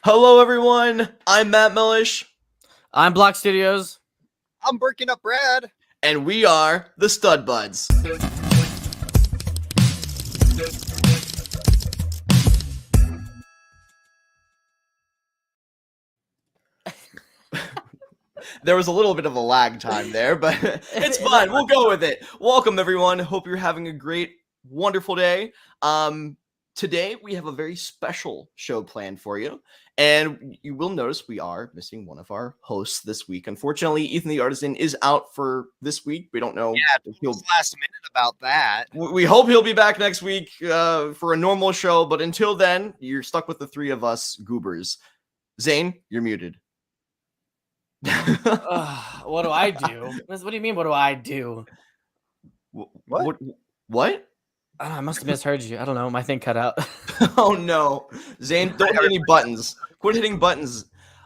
Hello, everyone. I'm Matt Mellish, I'm Block.studios. I'm BrickingUpBrad. and we are the Stud Buds. There was a little bit of a lag time there, but it's fine. We'll go with it. Welcome, everyone. Hope you're having a great, wonderful day. Today, we have a very special show planned for you. And you will notice we are missing one of our hosts this week. Unfortunately, Ethan the Artisan is out for this week. We don't know. Yeah, it was last minute about that. We hope he'll be back next week for a normal show. But until then, you're stuck with the three of us goobers. Zane, you're muted. What do I do? What do you mean, what do I do? What? I must have misheard you. I don't know. My thing cut out. Oh, no. Zane, don't hit any buttons. Quit hitting buttons.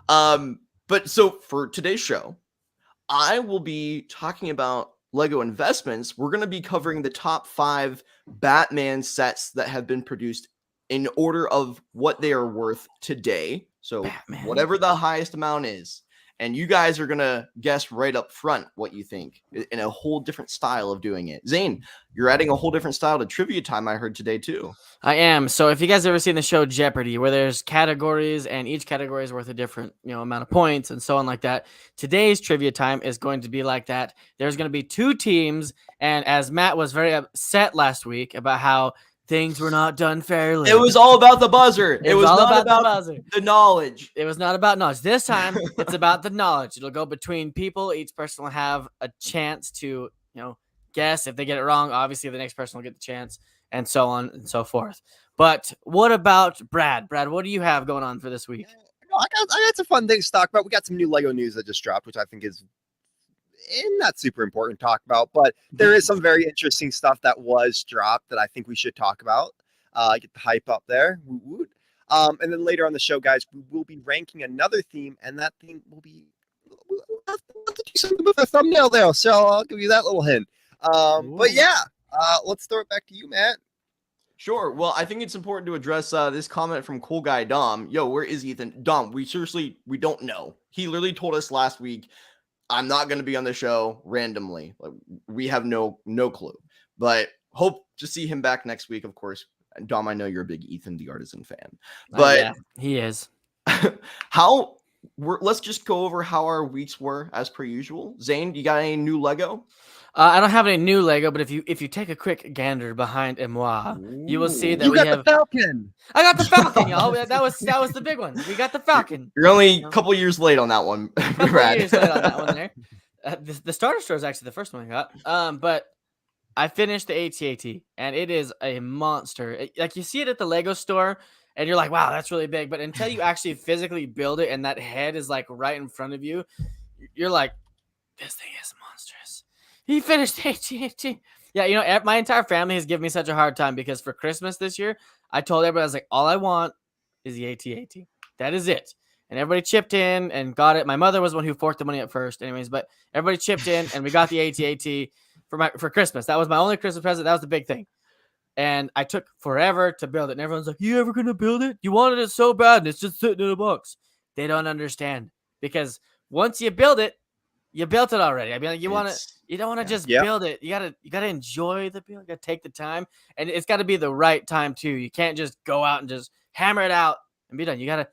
But so for today's show, I will be talking about Lego investments. We're going to be covering the top 5 Batman sets that have been produced in order of what they are worth today. So Batman. Whatever the highest amount is. And you guys are going to guess right up front what you think in a whole different style of doing it. Zane, you're adding a whole different style to trivia time, I heard today, too. I am. So if you guys ever seen the show Jeopardy, where there's categories and each category is worth a different, amount of points and so on like that, today's trivia time is going to be like that. There's going to be 2 teams. And as Matt was very upset last week about how things were not done fairly. It was all about the buzzer. It was all not about the buzzer. The knowledge. It was not about knowledge. This time, it's about the knowledge. It'll go between people. Each person will have a chance to, guess. If they get it wrong, obviously the next person will get the chance, and so on and so forth. But what about Brad? Brad, what do you have going on for this week? I got some fun things to talk about. We got some new Lego news that just dropped, which I think is not super important to talk about, but there is some very interesting stuff that was dropped that I think we should talk about. Get the hype up there. And then later on the show, guys, we will be ranking another theme, and that theme will be we'll have to do something with the thumbnail there, so I'll give you that little hint. But yeah, let's throw it back to you, Matt. Sure. Well, I think it's important to address this comment from Cool Guy Dom. Yo, where is Ethan? Dom, we don't know. He literally told us last week, I'm not going to be on the show randomly. Like, we have no clue, but hope to see him back next week. Of course, Dom, I know you're a big Ethan the Artisan fan, but yeah, he is. Let's just go over how our weeks were as per usual. Zane, you got any new Lego? I don't have any new Lego, but if you take a quick gander behind moi, you will see that you we got have the Falcon. I got the Falcon, y'all. That was the big one. We got the Falcon. You're only a couple years late on that one, Brad. Years late on that one there. The starter store is actually the first one I got. But I finished the AT-AT, and it is a monster. Like, you see it at the Lego store, and you're like, wow, that's really big. But until you actually physically build it, and that head is like right in front of you, you're like, this thing is monstrous. He finished AT-AT. Yeah, my entire family has given me such a hard time because for Christmas this year, I told everybody, I was like, all I want is the AT-AT. That is it. And everybody chipped in and got it. My mother was the one who forked the money at first anyways, but everybody chipped in and we got the AT-AT for Christmas. That was my only Christmas present. That was the big thing. And I took forever to build it. And everyone's like, you ever going to build it? You wanted it so bad and it's just sitting in a box. They don't understand because once you build it, you built it already. I mean, like, you don't want to just build it. You gotta enjoy the build. You gotta take the time, and it's got to be the right time too. You can't just go out and just hammer it out and be done. You gotta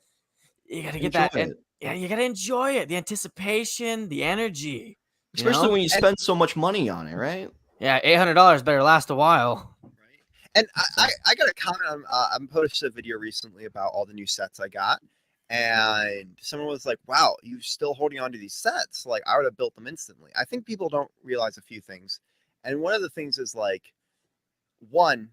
get that. And, you gotta enjoy it. The anticipation, the energy, especially when you spend so much money on it, right? Yeah, $800 better last a while. Right. And I got a comment on. I posted a video recently about all the new sets I got. And someone was like, wow, you're still holding on to these sets. Like, I would have built them instantly. I think people don't realize a few things. And one of the things is, like, one,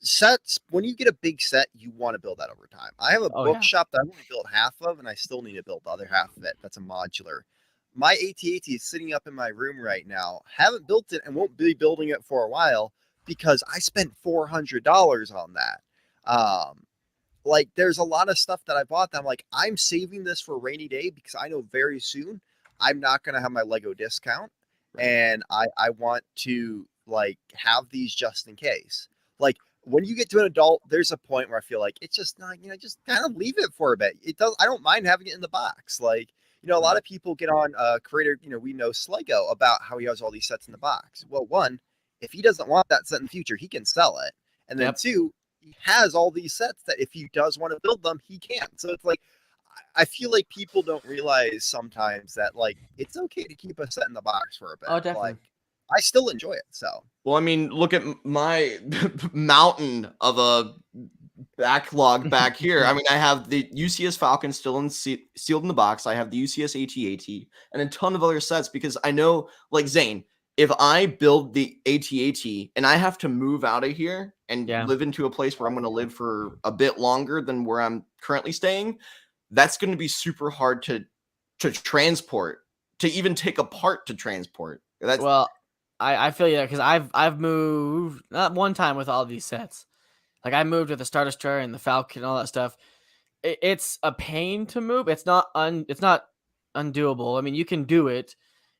sets, when you get a big set, you want to build that over time. I have a bookshop that I've only built half of, and I still need to build the other half of it. That's a modular. My AT-AT is sitting up in my room right now. Haven't built it and won't be building it for a while because I spent $400 on that. Like, there's a lot of stuff that I bought that I'm like, I'm saving this for a rainy day because I know very soon I'm not going to have my Lego discount. And I want to, like, have these just in case. Like, when you get to an adult, there's a point where I feel like it's just not, just kind of leave it for a bit. I don't mind having it in the box. Like, a lot of people get on creator, we know Slego about how he has all these sets in the box. Well, one, if he doesn't want that set in the future, he can sell it. And then two, he has all these sets that if he does want to build them, he can. So it's like, I feel like people don't realize sometimes that like it's okay to keep a set in the box for a bit. Oh, definitely. Like, I still enjoy it. So, well, I mean, look at my mountain of a backlog back here. I mean, I have the UCS Falcon still sealed in the box. I have the UCS AT-AT and a ton of other sets because I know, like Zane, if I build the AT-AT and I have to move out of here and live into a place where I'm going to live for a bit longer than where I'm currently staying, that's going to be super hard to transport, to even take apart to transport. That's well, I feel you because I've moved not one time with all these sets. Like I moved with the Star Destroyer and the Falcon and all that stuff. It's a pain to move. It's not undoable. I mean, you can do it.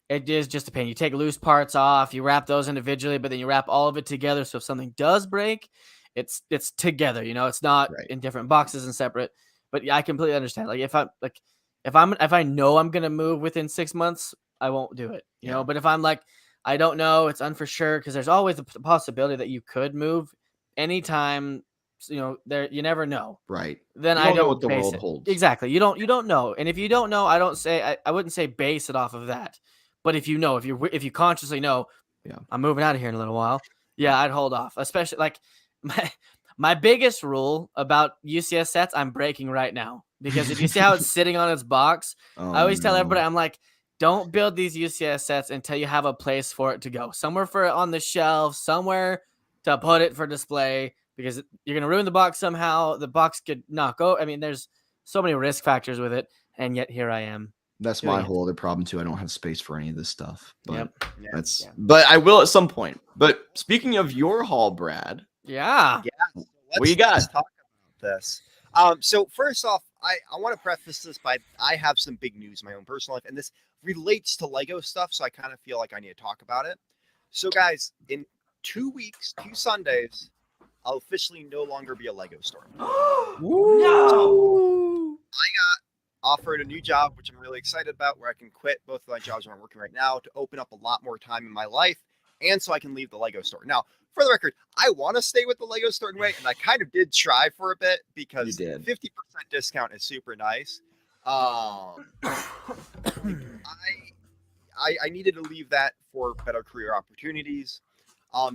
It is just a pain. You take loose parts off, you wrap those individually, but then you wrap all of it together. So if something does break, it's together. It's not in different boxes and separate. But yeah, I completely understand. Like if I know I'm gonna move within 6 months, I won't do it. You know. But if I'm like, I don't know, it's for sure because there's always the possibility that you could move anytime. There you never know. Right. Then you I don't know what the base world it. holds. Exactly. You don't know. And if you don't know, I wouldn't say base it off of that. But if you know, if you consciously know, I'm moving out of here in a little while, I'd hold off. Especially like my biggest rule about UCS sets, I'm breaking right now. Because if you see how it's sitting on its box, I always tell everybody, I'm like, don't build these UCS sets until you have a place for it to go. Somewhere for it on the shelf, somewhere to put it for display, because you're going to ruin the box somehow. The box could not go. I mean, there's so many risk factors with it. And yet here I am. That's my whole other problem too. I don't have space for any of this stuff. But but I will at some point. But speaking of your haul, Brad. Yeah. So what you got? Let's talk about this. So first off, I want to preface this by I have some big news in my own personal life, and this relates to Lego stuff, so I kind of feel like I need to talk about it. So guys, in 2 weeks, 2 Sundays, I'll officially no longer be a Lego store. No! I got offered a new job, which I'm really excited about, where I can quit both of my jobs where I'm working right now to open up a lot more time in my life, and so I can leave the Lego store. Now, for the record, I want to stay with the Lego store anyway, and I kind of did try for a bit because 50% discount is super nice. I needed to leave that for better career opportunities.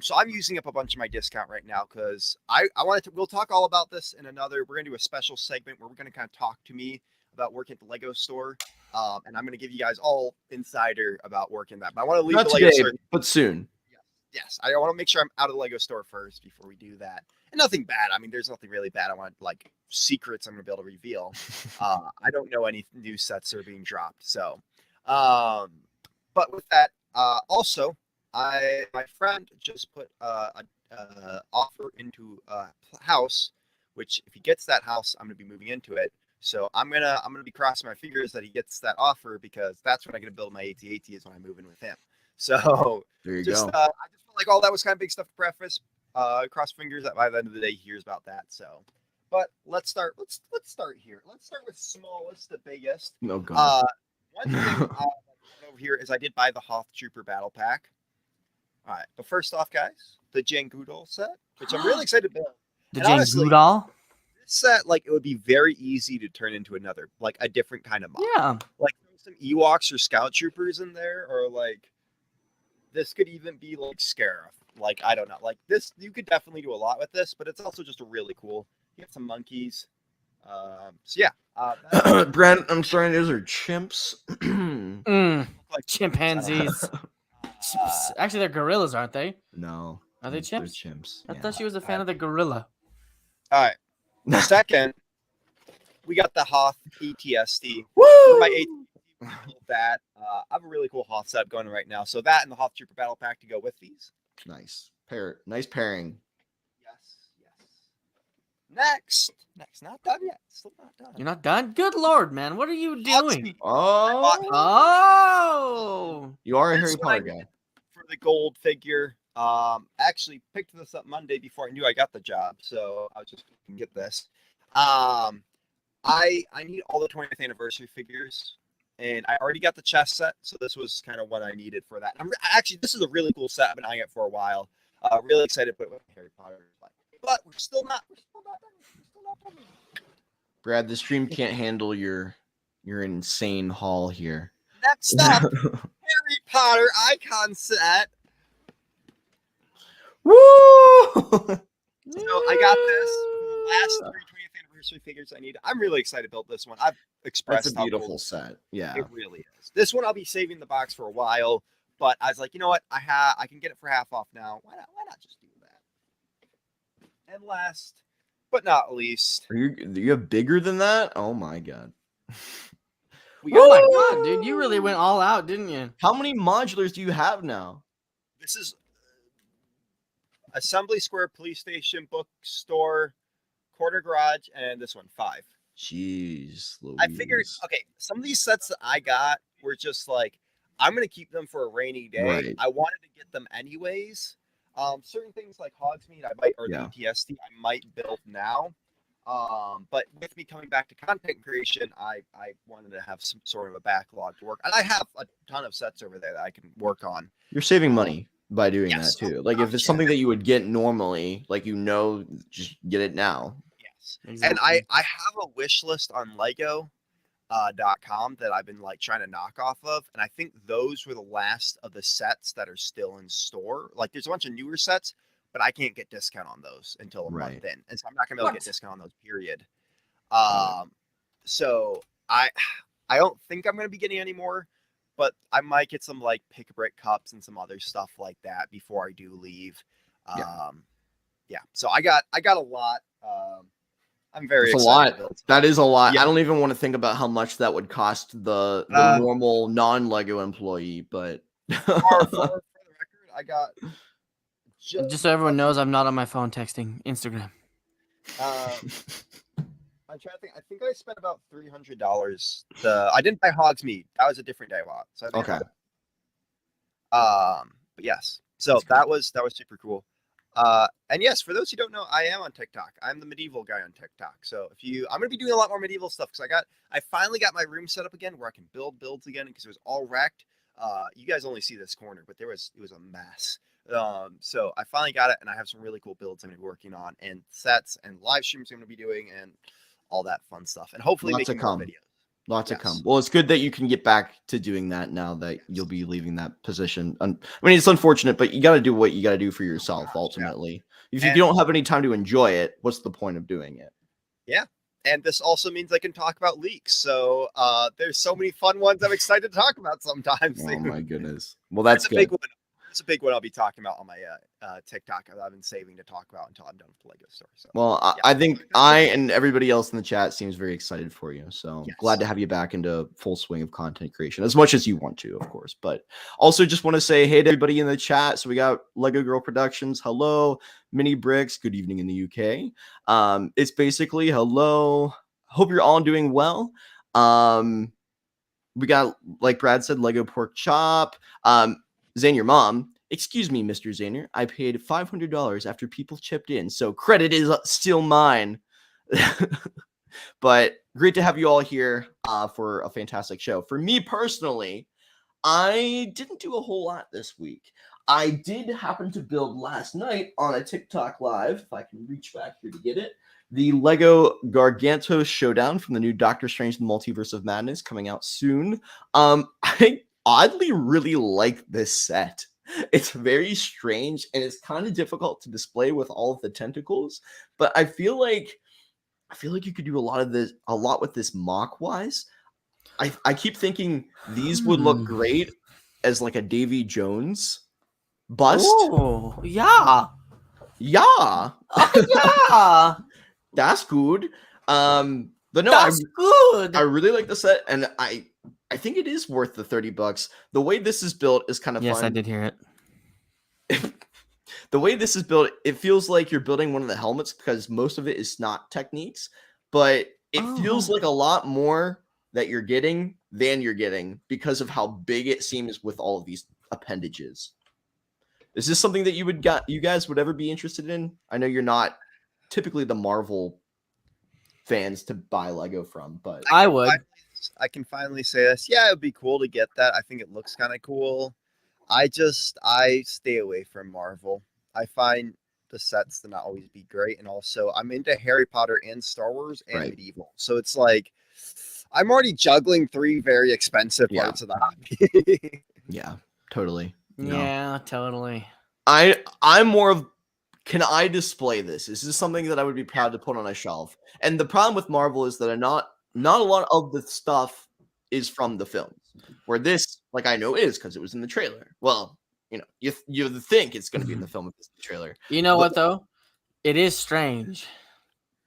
So I'm using up a bunch of my discount right now because I wanted to. We'll talk all about this in another. We're gonna do a special segment where we're gonna kind of talk to me about working at the Lego store, and I'm gonna give you guys all insider about working that. But I want to leave Not the Lego today, store, but soon. Yes, I want to make sure I'm out of the Lego store first before we do that. And nothing bad. I mean, there's nothing really bad. I want like secrets I'm gonna be able to reveal. I don't know any new sets that are being dropped. So, but with that, also. My friend just put an offer into a house, which if he gets that house, I'm gonna be moving into it. So I'm gonna be crossing my fingers that he gets that offer because that's when I'm gonna build my AT-AT is when I move in with him. So there you go. I just felt like all that was kind of big stuff to preface. Cross fingers that by the end of the day he hears about that. So, but let's start. Let's start here. Let's start with smallest to biggest. Oh God. One thing over here is I did buy the Hoth Trooper Battle Pack. All right, but first off, guys, the Jane Goodall set, which I'm really excited to build. The Jane Goodall? This set, like, it would be very easy to turn into another, like, a different kind of mod. Yeah. Like, some Ewoks or Scout Troopers in there, or, like, this could even be, like, Scarif. Like, I don't know. Like, this, you could definitely do a lot with this, but it's also just a really cool. You have some monkeys. So, yeah. Brent, I'm sorry, those are chimps. Like chimpanzees. Actually, they're gorillas, aren't they? No. Are they chimps? They're chimps. I thought she was a fan of the gorilla. All right. Second, we got the Hoth ETSD. Woo! My that I have a really cool Hoth setup going right now. So that and the Hoth Trooper Battle Pack to go with these. Nice pairing. Next, not done yet. Still not done. You're not done? Good Lord, man. What are you doing? Oh. Oh. You are a Harry Potter guy. For the gold figure, Actually picked this up Monday before I knew I got the job, so I was just gonna get this. I need all the 20th anniversary figures, and I already got the chess set, so this was kind of what I needed for that. Actually, this is a really cool set. I've been eyeing it for a while. Really excited to put it with Harry Potter, but we're still not done. Brad, the stream can't handle your insane haul here. Next up, Harry Potter icon set. Woo! So I got this for the last 20th anniversary figures I need. I'm really excited to build this one. I've expressed That's a beautiful set. Yeah, it really is. This one I'll be saving the box for a while, but I was like, you know what? I can get it for half off now. Why not just do that? And last but not least, are you have bigger than that? Oh my god. Oh my god, dude, you really went all out, didn't you? How many modulars do you have now? this is Assembly Square Police Station, Bookstore, Corner Garage, and this one 5. Jeez, Louise. I figured, okay, some of these sets that I got were just like, I'm gonna keep them for a rainy day. Right. I wanted to get them anyways. Certain things like Hogsmeade, the ETST, I might build now. But with me coming back to content creation, I wanted to have some sort of a backlog to work, and I have a ton of sets over there that I can work on. You're saving money by doing Yes. that too. Like if it's something that you would get normally, like just get it now. Yes, Exactly. and I have a wish list on Lego. .com that I've been like trying to knock off of, and I think those were the last of the sets that are still in store. Like there's a bunch of newer sets, but I can't get discount on those until a month in, and so I'm not gonna be able to get discount on those. Period. So I don't think I'm gonna be getting any more, but I might get some like pick a brick cups and some other stuff like that before I do leave. Yeah. So I got a lot. I'm very It's a excited. lot. That is a lot. Yeah. I don't even want to think about how much that would cost the normal non-Lego employee, but for the record, I got Just so everyone knows, I'm not on my phone texting Instagram. I'm trying to think. I think I spent about $300. I didn't buy Hogsmeade. That was a different day lot. So okay. But yes. So that was super cool. And yes, for those who don't know, I am on TikTok. I'm the medieval guy on TikTok. So I'm gonna be doing a lot more medieval stuff because I finally got my room set up again where I can build builds again because it was all wrecked. You guys only see this corner, but it was a mess. So I finally got it, and I have some really cool builds I'm gonna be working on, and sets and live streams I'm gonna be doing, and all that fun stuff, and hopefully making more videos. Lots to come. Well, it's good that you can get back to doing that now that you'll be leaving that position. I mean, it's unfortunate, but you got to do what you got to do for yourself ultimately. If you don't have any time to enjoy it, what's the point of doing it? Yeah. And this also means I can talk about leaks. So there's so many fun ones I'm excited to talk about sometimes. Oh my goodness. Well, that's good. Big one. It's a big one I'll be talking about on my TikTok that I've been saving to talk about until I'm done with the Lego store. So, well, I think I and everybody else in the chat seems very excited for you. So glad to have you back into full swing of content creation as much as you want to, of course. But also just want to say hey to everybody in the chat. So we got Lego Girl Productions. Hello, Mini Bricks. Good evening in the UK. It's basically hello. Hope you're all doing well. We got, like Brad said, Lego Pork Chop. Zane, your mom. Excuse me, Mr. Zaner. I paid $500 after people chipped in, so credit is still mine. But great to have you all here for a fantastic show. For me personally, I didn't do a whole lot this week. I did happen to build last night on a TikTok live, if I can reach back here to get it, the Lego Gargantos Showdown from the new Doctor Strange and the Multiverse of Madness coming out soon. I oddly really like this set. It's very strange and it's kind of difficult to display with all of the tentacles, but I feel like you could do a lot with this mock wise. I keep thinking these would look great as like a Davy Jones bust. Oh, yeah. Yeah. Yeah. That's good. But no, that's good. I really like the set, and I think it is worth the $30. The way this is built is kind of fun. Yes, I did hear it. The way this is built, it feels like you're building one of the helmets because most of it is snot techniques, but it feels like a lot more that you're getting than you're getting because of how big it seems with all of these appendages. Is this something that you guys would ever be interested in? I know you're not typically the Marvel fans to buy Lego from, but I would. I can finally say this. Yeah, it would be cool to get that. I think it looks kind of cool. I stay away from Marvel. I find the sets to not always be great, and also I'm into Harry Potter and Star Wars and Right. medieval. So it's like I'm already juggling 3 very expensive Yeah. parts of the hobby. yeah, totally. No. Yeah, totally. I'm more of, can I display this? Is this something that I would be proud to put on a shelf? And the problem with Marvel is that not a lot of the stuff is from the films. Where this, like, I know is because it was in the trailer. Well, you know, you think it's going to be in the film if it's in the trailer. You know But- what though? It is strange.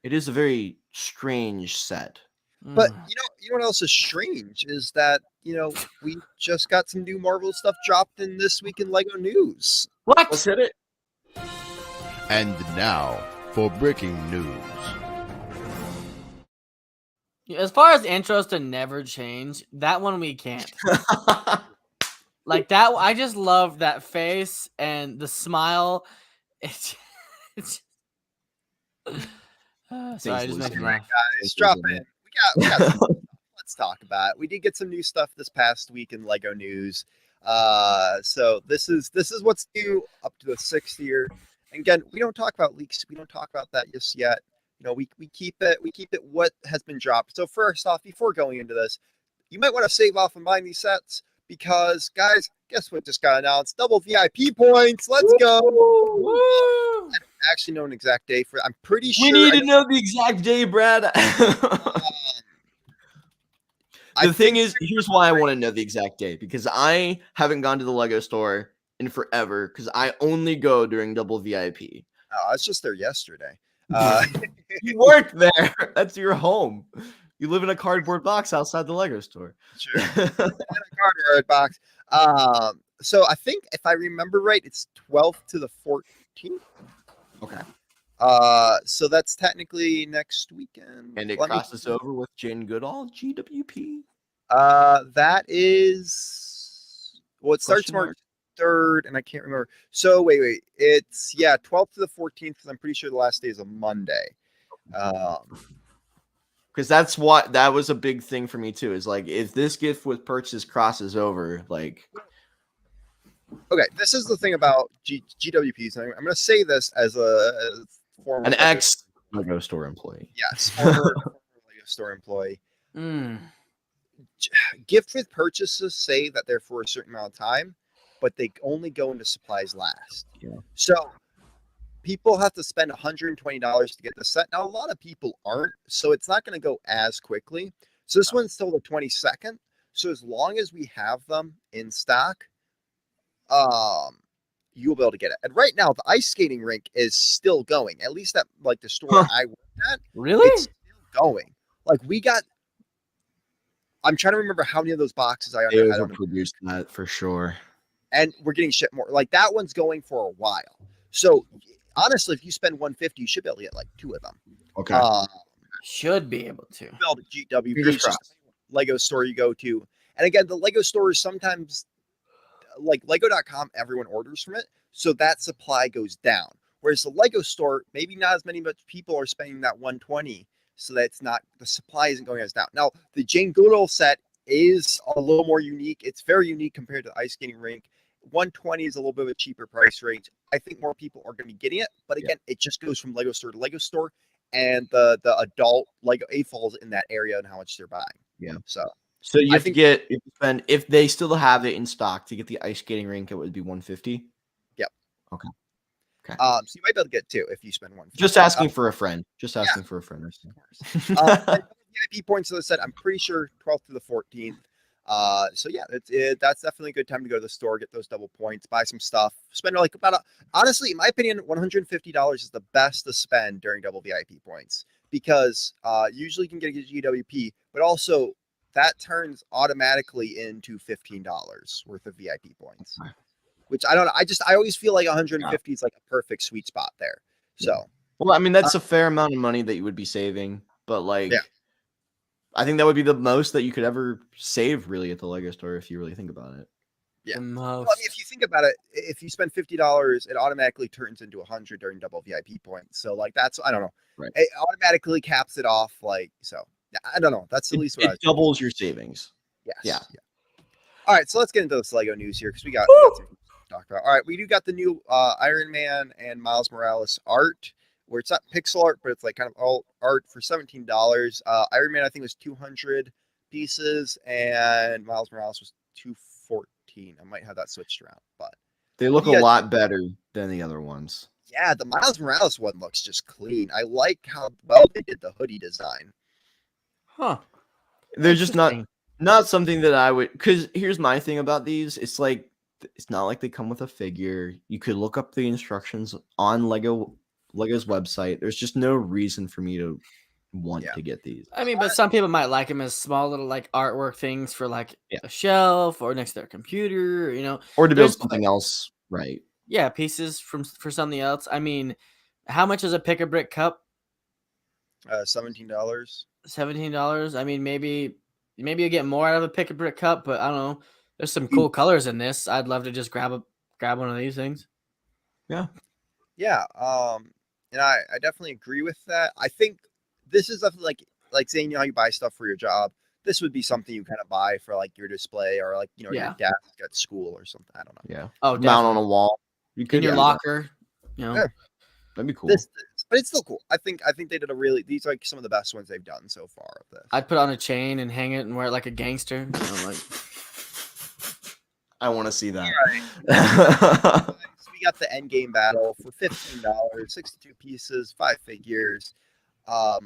It is a very strange set. But Mm. you know what else is strange is that we just got some new Marvel stuff dropped in this week in Lego news. What? Let's hit it. And now for breaking news. As far as intros to never change, that one we can't. Like that, I just love that face and the smile. It's sorry, I just make me laugh. Guys, drop in. We got some stuff. Let's talk about it. We did get some new stuff this past week in Lego news. So this is what's new up to the 6th year. And again, we don't talk about leaks. We don't talk about that just yet. We keep it what has been dropped. So first off, before going into this, you might want to save off on buying these sets because, guys, guess what just got announced? Double VIP points. Let's go. Woo! I don't actually know an exact day for it. I'm pretty sure. We need to know the exact day, Brad. The thing is, here's why I want to know the exact day, because I haven't gone to the Lego store in forever because I only go during double VIP. I was just there yesterday. You work there. That's your home. You live in a cardboard box outside the Lego store. Sure. In a cardboard box. So I think if I remember right, it's 12th to the 14th. Okay. So that's technically next weekend. And it Let me- crosses over with Jane Goodall GWP. That is it starts Question March mark? 3rd, and I can't remember. So wait. It's 12th to the 14th, because I'm pretty sure the last day is a Monday. Because that was a big thing for me too. Is like, if this gift with purchase crosses over, like, Okay, this is the thing about GWPs. And I'm going to say this as a former an ex Lego store employee. Yes, former Lego store employee. Mm. Gift with purchases say that they're for a certain amount of time, but they only go into supplies last. Yeah. So people have to spend $120 to get the set. Now, a lot of people aren't, so it's not going to go as quickly. So this one's till the 22nd. So as long as we have them in stock, you'll be able to get it. And right now, the ice skating rink is still going. At least at like the store I worked at, Really? it's still going. Like we got. I'm trying to remember how many of those boxes I They had. overproduced that for sure. And we're getting shit more. Like that one's going for a while. So honestly, if you spend $150, you should be able to get like 2 of them. Okay. Should be able to. Build at GWP, Fingers just Lego store you go to. And again, the Lego stores sometimes, like Lego.com, everyone orders from it, so that supply goes down. Whereas the Lego store, maybe not as many people are spending that $120, so that it's not, the supply isn't going as down. Now, the Jane Goodall set is a little more unique. It's very unique compared to the ice skating rink. $120 is a little bit of a cheaper price range. I think more people are going to be getting it, but again, it just goes from Lego store to Lego store, and the adult Lego A falls in that area and how much they're buying. Yeah. So you have to get, if they still have it in stock to get the ice skating rink, it would be $150. Yep. Okay. So you might be able to get 2 if you spend $150. Just asking for a friend. Just asking for a friend. VIP points, as I said, I'm pretty sure 12th to the 14th. So yeah, that's definitely a good time to go to the store, get those double points, buy some stuff, spend like honestly, in my opinion, $150 is the best to spend during double VIP points, because usually you can get a GWP, but also that turns automatically into $15 worth of VIP points, which I don't know. I always feel like 150 is like a perfect sweet spot there. So, well, I mean, that's a fair amount of money that you would be saving, but like, Yeah. I think that would be the most that you could ever save really at the Lego store if you really think about it. Yeah. The Well, I most. mean, if you think about it, if you spend $50, it automatically turns into 100 during double VIP points. So like that's I don't know. Right. It automatically caps it off. Like so. I don't know. That's at least what I It was doubles your savings. Yes. Yeah. All right, so let's get into this Lego news here because we got some to talk about. All right, we do got the new Iron Man and Miles Morales art, where it's not pixel art, but it's like kind of all art for $17. Iron Man I think was 200 pieces, and Miles Morales was 214. I might have that switched around, but They look a Yeah. lot better than the other ones. yeah, the Miles Morales one looks just clean. I like how well they did the hoodie design. Huh. They're just Interesting. not something that I would, because here's my thing about these. It's like, it's not like they come with a figure. You could look up the instructions on Lego's website. There's just no reason for me to want Yeah. to get these. I mean, but some people might like them as small little like artwork things for like Yeah. a shelf or next to their computer, you know. Or to build There's something else, right? Yeah, pieces for something else. I mean, how much is a pick a brick cup? $17. $17. I mean, maybe you get more out of a pick a brick cup, but I don't know. There's some cool colors in this. I'd love to just grab one of these things. Yeah, and I definitely agree with that. I think this is something like saying, you know how you buy stuff for your job. This would be something you kind of buy for like your display or like, you know, Yeah. your desk at school or something. I don't know. Yeah. Oh, Mount definitely. on a wall. You In could your do that. locker, you know. Yeah. That'd be cool. But it's still cool. I think they did these are like some of the best ones they've done so far of this. I'd put on a chain and hang it and wear it like a gangster. You know, like I want to see that. So we got the end game battle for $15, 62 pieces, 5 figures. I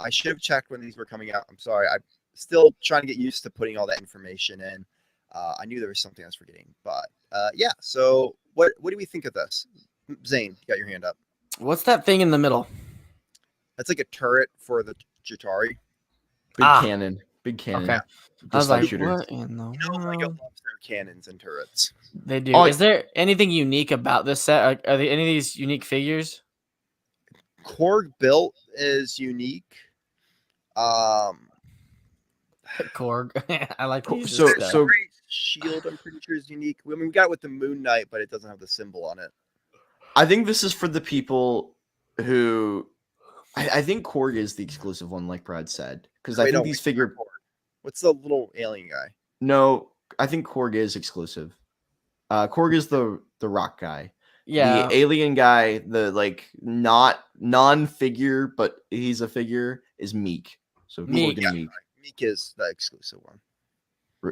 should have checked when these were coming out. I'm sorry. I'm still trying to get used to putting all that information in. I knew there was something I was forgetting, but yeah. So what do we think of this? Zane, you got your hand up. what's that thing in the middle? That's like a turret for the Chitauri. Big Ah. cannon. Big cannon. Okay. I Just was like, shooter. what in the You know, Lego world? loves their cannons and turrets. They do. Oh, Is there anything unique about this set? Are there any of these unique figures? Korg built is unique. Korg. I like to use So- this stuff. Shield, I'm pretty sure is unique. I mean, we got it with the Moon Knight, but it doesn't have the symbol on it. I think this is for the people who. I think Korg is the exclusive one, like Brad said, because I Wait, think no, these wait, figure. Korg. What's the little alien guy? No, I think Korg is exclusive. Korg is the rock guy. Yeah. The alien guy, the like not non-figure, but he's a figure, is Meek. So Meek. Korg and Meek. Meek is the exclusive one.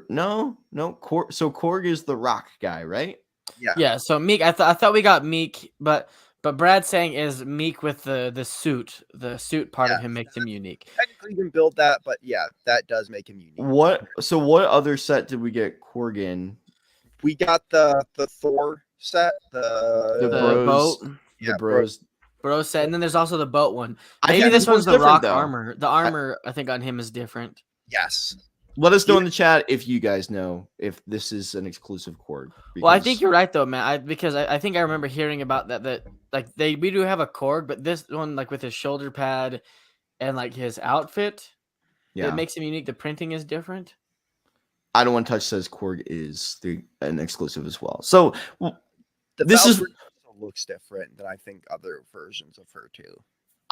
No, Korg. So Korg is the rock guy, right? Yeah. Yeah, so Meek, I thought we got Meek, but Brad's saying is Meek with the suit. The suit part of Yeah. him makes him unique. Technically, you can build that, but yeah, that does make him unique. What? So what other set did we get Korg in? We got the Thor set, The The bros. boat, yeah, The bros. bro set, and then there's also the boat one. I Maybe think this one's the different, rock though. armor. The armor I think on him is different. Yes. Let us know in the chat if you guys know if this is an exclusive Korg. Well, I because- think you're right though, man. Because I think I remember hearing about that like we do have a Korg, but this one like with his shoulder pad and like his outfit, yeah. it makes him unique. The printing is different. I don't want to touch says Korg is an exclusive as well. So The This is- Valkyrie also looks different than I think other versions of her too.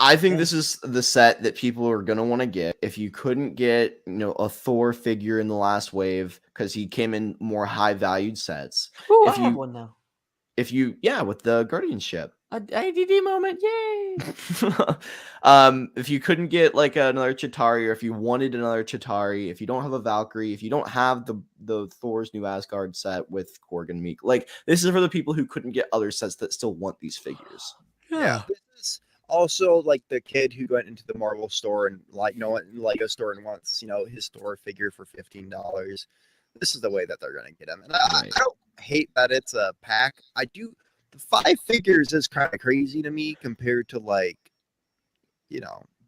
I think this is the set that people are gonna want to get. If you couldn't get, a Thor figure in the last wave because he came in more high valued sets. Ooh, If I have you- one now. With the guardianship. A ADD moment, yay! If you couldn't get like another Chitauri, or if you wanted another Chitauri, if you don't have a Valkyrie, if you don't have the Thor's New Asgard set with Korg and Meek, like this is for the people who couldn't get other sets that still want these figures. Yeah. This is also like the kid who went into the Marvel store and Lego store and wants, his store figure for $15. This is the way that they're gonna get him. And I Right. don't hate that it's a pack. I do. The 5 figures is kind of crazy to me compared to but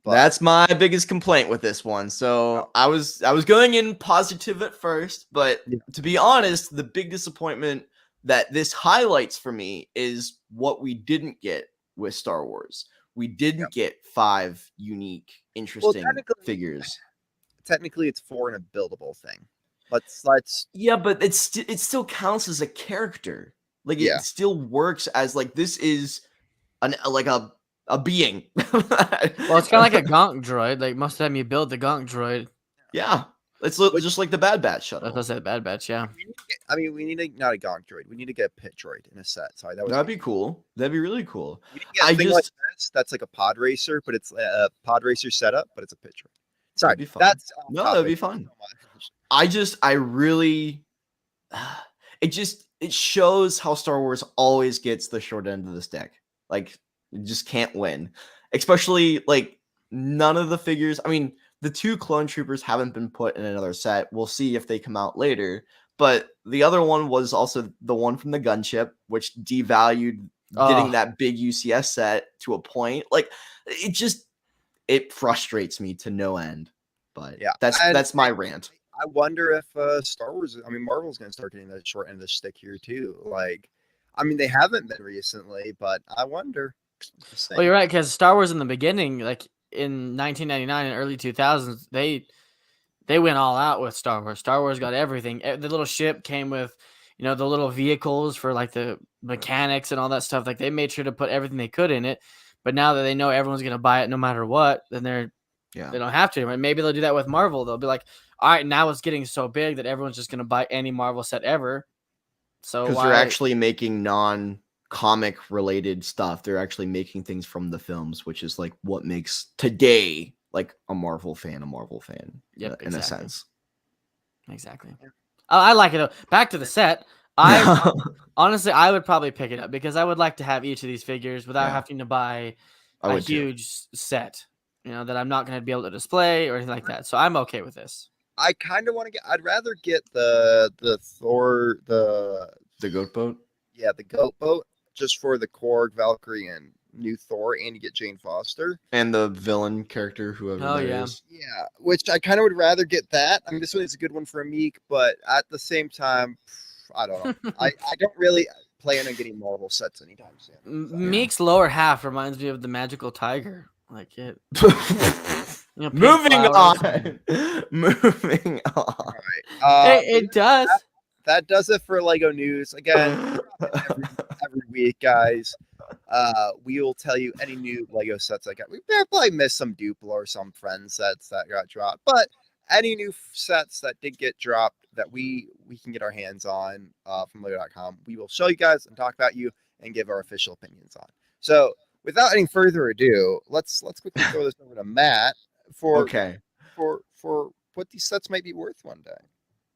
That's my biggest complaint with this one. So I was going in positive at first, but Yeah. to be honest, the big disappointment that this highlights for me is what we didn't get with Star Wars. We didn't get 5 unique, interesting technically- figures. technically it's 4 and a buildable thing. Let's Yeah, but it still counts as a character. Like Yeah. it still works as like this is a being. Well, it's kind of like a gonk droid. Like most of the time you build the gonk droid. Yeah, it's Which- just like the Bad Batch That's shuttle. what I said, Bad Batch, yeah. we need not a gonk droid. We need to get a pit droid in a set. Sorry, that was That'd be cool. That'd be really cool. We need to get I a thing like just this. That's like a pod racer, but it's a pod racer setup, but it's a pit droid. Sorry, That'd be fun. that's No, that'd be fun. I really, it shows how Star Wars always gets the short end of the stick. Like, you just can't win. Especially, like, none of the figures, I mean, the 2 clone troopers haven't been put in another set. We'll see if they come out later. But the other one was also the one from the gunship, which devalued getting that big UCS set to a point. Like, it frustrates me to no end. But yeah, that's my rant. I wonder if Star Wars, Marvel's going to start getting the short end of the stick here too. Like, they haven't been recently, but I wonder. Well, you're right, because Star Wars in the beginning, like in 1999 and early 2000s, they went all out with Star Wars. Star Wars got everything. The little ship came with, the little vehicles for like the mechanics and all that stuff. Like they made sure to put everything they could in it. But now that they know everyone's going to buy it no matter what, then they don't have to. Maybe they'll do that with Marvel. They'll be like, all right, now it's getting so big that everyone's just going to buy any Marvel set ever. So because they're actually making non-comic related stuff. They're actually making things from the films, which is like what makes today like a Marvel fan. Yep, in a sense. Exactly. I like it though. Back to the set. Honestly, I would probably pick it up because I would like to have each of these figures without having to buy a huge set, that I'm not going to be able to display or anything like that. So I'm okay with this. I kind of want to get. I'd rather get the Thor the goat boat. Yeah, the goat boat just for the Korg, Valkyrie, and new Thor, and you get Jane Foster and the villain character, whoever is. Yeah, which I kind of would rather get that. This one is a good one for Meek, but at the same time, I don't know. I don't really plan on getting Marvel sets anytime soon. So. Meek's lower half reminds me of the magical tiger. Like it. Moving on. Moving on. All right. It does. That does it for Lego news. Again, every week, guys. We will tell you any new Lego sets I got. We probably missed some Duplo or some friend sets that got dropped, but any new sets that did get dropped that we can get our hands on from Lego.com, we will show you guys and talk about you and give our official opinions on. So, without any further ado, let's quickly throw this over to Matt for what these sets might be worth one day.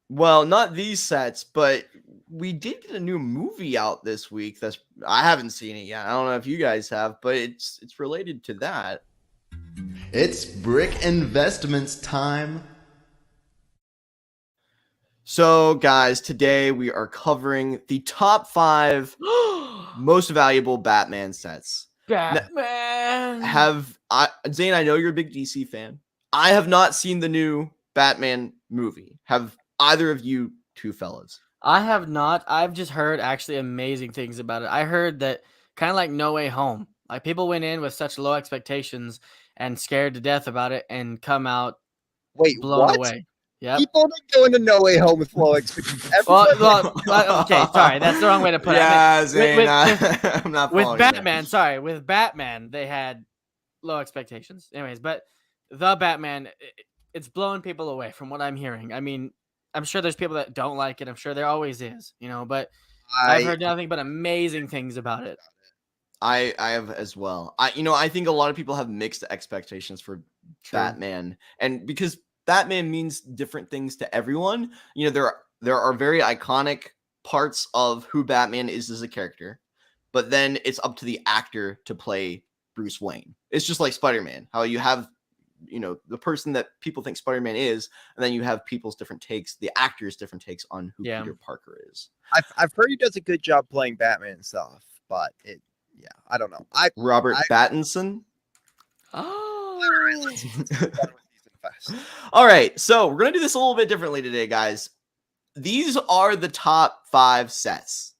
Well, not these sets, but we did get a new movie out this week. I haven't seen it yet. I don't know if you guys have, but it's related to that. It's Brick Investments time. So, guys, today we are covering the top 5 most valuable Batman sets. Batman. Zane, I know you're a big DC fan. I have not seen the new Batman movie. Have either of you two fellas? I have not. I've just heard actually amazing things about it. I heard that kind of like No Way Home. Like people went in with such low expectations and scared to death about it and come out blown away. Yeah. People don't go into No Way Home with low expectations. Okay, sorry, that's the wrong way to put it. Yeah, Zane, I'm not with Batman. Sorry, with Batman, they had low expectations. Anyways, but the Batman, it's blowing people away from what I'm hearing. I'm sure there's people that don't like it. I'm sure there always is, but I've heard nothing but amazing things about it. I have as well. I think a lot of people have mixed expectations for Batman, and because Batman means different things to everyone. There are very iconic parts of who Batman is as a character, but then it's up to the actor to play Bruce Wayne. It's just like Spider-Man, how you have the person that people think Spider-Man is, and then you have people's different takes, the actors' different takes on who Peter Parker is. I've heard he does a good job playing Batman and stuff, but I don't know. Robert Pattinson. Oh. All right, so we're gonna do this a little bit differently today, guys. These are the top 5 sets.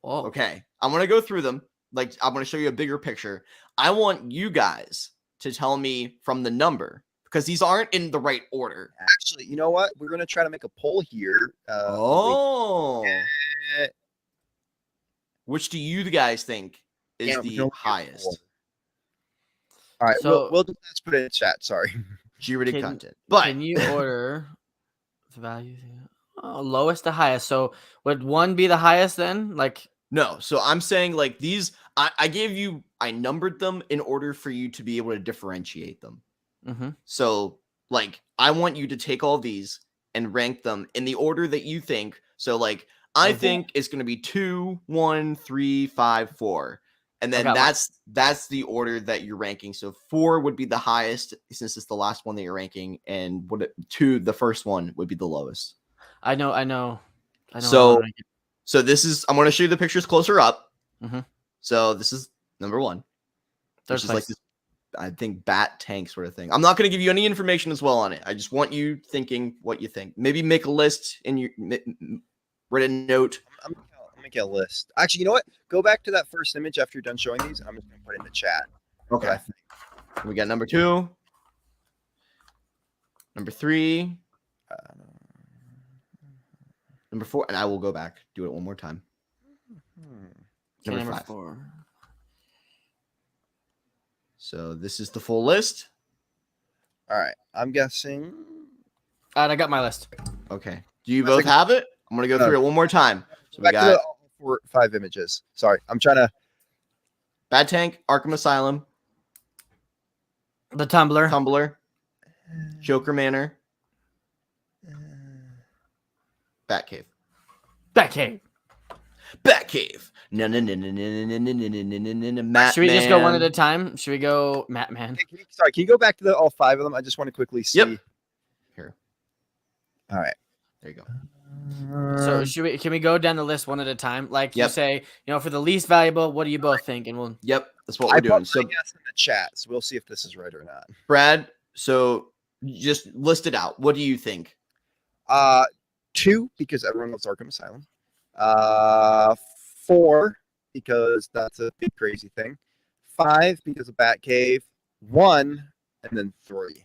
Oh. Okay, I'm gonna go through them. Like, I'm gonna show you a bigger picture. I want you guys to tell me from the number because these aren't in the right order. Actually, you know what? We're gonna try to make a poll here. Which do you guys think is Yeah, we can the only do highest? 4. All right, So- we'll let's put it in chat. Sorry. G-rated Can- content. But Can you order the value? Lowest to highest. So would 1 be the highest then? Like, no, so I'm saying like these, I numbered them in order for you to be able to differentiate them. mhm. So like I want you to take all these and rank them in the order that you think. So like I Mhm. think it's going to be 2, 1, 3, 5, 4. And then got mine. that's the order that you're ranking. So 4 would be the highest since it's the last one that you're ranking, and 2, the first one, would be the lowest. I know. So this is, I'm going to show you the pictures closer up. Mhm. So this is number 1. Third Which is like place. this, I think, bat tank sort of thing. I'm not going to give you any information as well on it. I just want you thinking what you think. Maybe make a list in your write a note. I'm gonna make a list. Actually, you know what? Go back to that first image after you're done showing these. I'm just gonna put it in the chat. what I Okay. think. We got number 2, number 3, number 4, and I will go back, do it one more time. Okay, Number 5. 4. So this is the full list. All right, I'm guessing. All right, I got my list. Okay. Do you I both think- have it? I'm going to go through it one more time. So we Back to got the all 5 images. Sorry, I'm trying to. Bad Tank, Arkham Asylum, The Tumblr. Tumblr, Joker Manor, Batcave. Batcave. Batcave. No, no, no, no, no, no, no, no, no, no, no, no, Matt Should we just go one at Man. a time? Should we go Matman? Hey, can you go back to all 5 of them? I just want to quickly see. Yep. Here. All right. There you go. So can we go down the list one at a time? Like you Yep. say, for the least valuable, what do you both think? And we'll Yep, that's what I we're put doing. my So, guess in the chat, so we'll see if this is right or not. Brad, so just list it out. What do you think? 2 because everyone loves Arkham Asylum. 4 because that's a big crazy thing. 5 because of Batcave. 1 and then 3.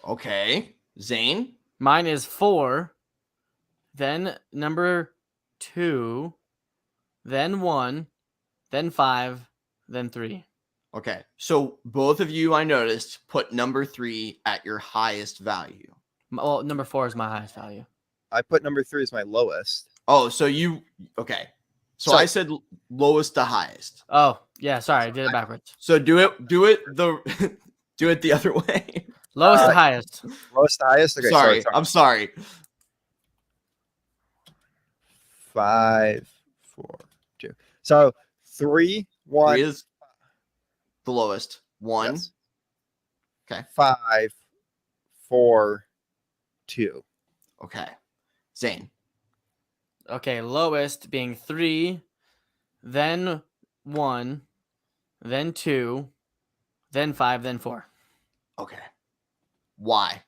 Okay. Zane? Mine is 4, then number 2, then 1, then 5, then 3. Okay. So both of you, I noticed, put number 3 at your highest value. Well, number 4 is my highest value. I put number 3 as my lowest. Oh, so you, okay. So I said lowest to highest. Oh, yeah, sorry, I did it backwards. So do it the do it the other way. Lowest to highest. Lowest to highest? Okay, sorry, I'm sorry. 5, 4, 2. So 3, 1. 3 is the lowest. 1. Yes. Okay. 5, 4, 2. Okay. Zane. Okay, lowest being 3, then 1, then 2, then 5, then 4. Okay. Why?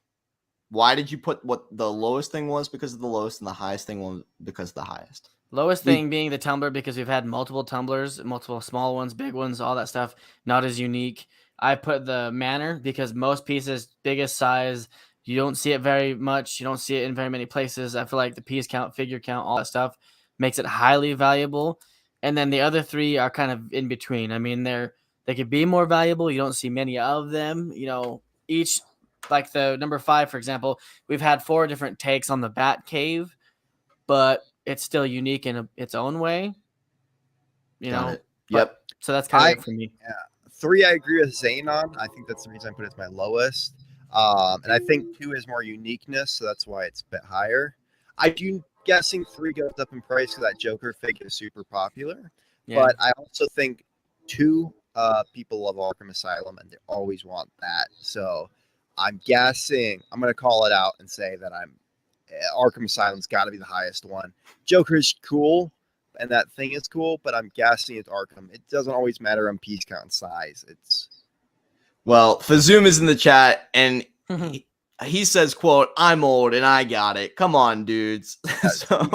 Why did you put what the lowest thing was because of the lowest and the highest thing was because of the highest? Lowest thing being the tumbler because we've had multiple tumblers, multiple small ones, big ones, all that stuff. Not as unique. I put the manor because most pieces, biggest size, you don't see it very much. You don't see it in very many places. I feel like the piece count, figure count, all that stuff makes it highly valuable. And then the other 3 are kind of in between. I mean, they could be more valuable. You don't see many of them. Each, like the number 5, for example, we've had 4 different takes on the Bat Cave, but it's still unique in its own way. Got it. but- Yep. So that's kind of it for me. 3, I agree with Zane on. I think that's the reason I put it as my lowest. And I think 2 is more uniqueness, so that's why it's a bit higher. I do guessing 3 goes up in price because that Joker figure is super popular. Yeah. But I also think 2, people love Arkham Asylum and they always want that. So I'm guessing I'm gonna call it out and say that Arkham Asylum's got to be the highest one. Joker's cool, and that thing is cool, but I'm guessing it's Arkham. It doesn't always matter on piece count and size. Well, Fazoom is in the chat and he says, quote, "I'm old and I got it. Come on, dudes." So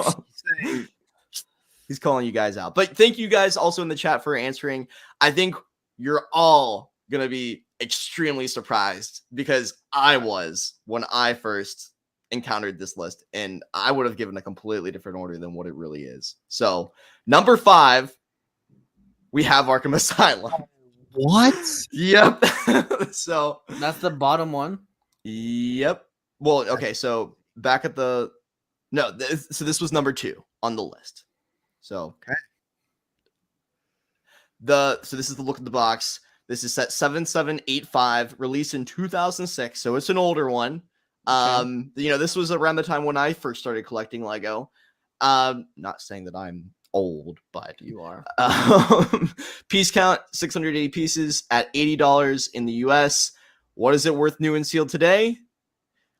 he's calling you guys out. But thank you guys also in the chat for answering. I think you're all going to be extremely surprised because I was when I first encountered this list, and I would have given a completely different order than what it really is. So, number 5, we have Arkham Asylum. What? Yep. So That's the bottom one. Yep. Well, okay. So back at the so this was number 2 on the list. So Okay. So this is the look at the box. This is set 7785, released in 2006. So it's an older one. Okay. This was around the time when I first started collecting Lego. Not saying that I'm old, but You are. Piece count 680 pieces at $80 in the US. What is it worth new and sealed today?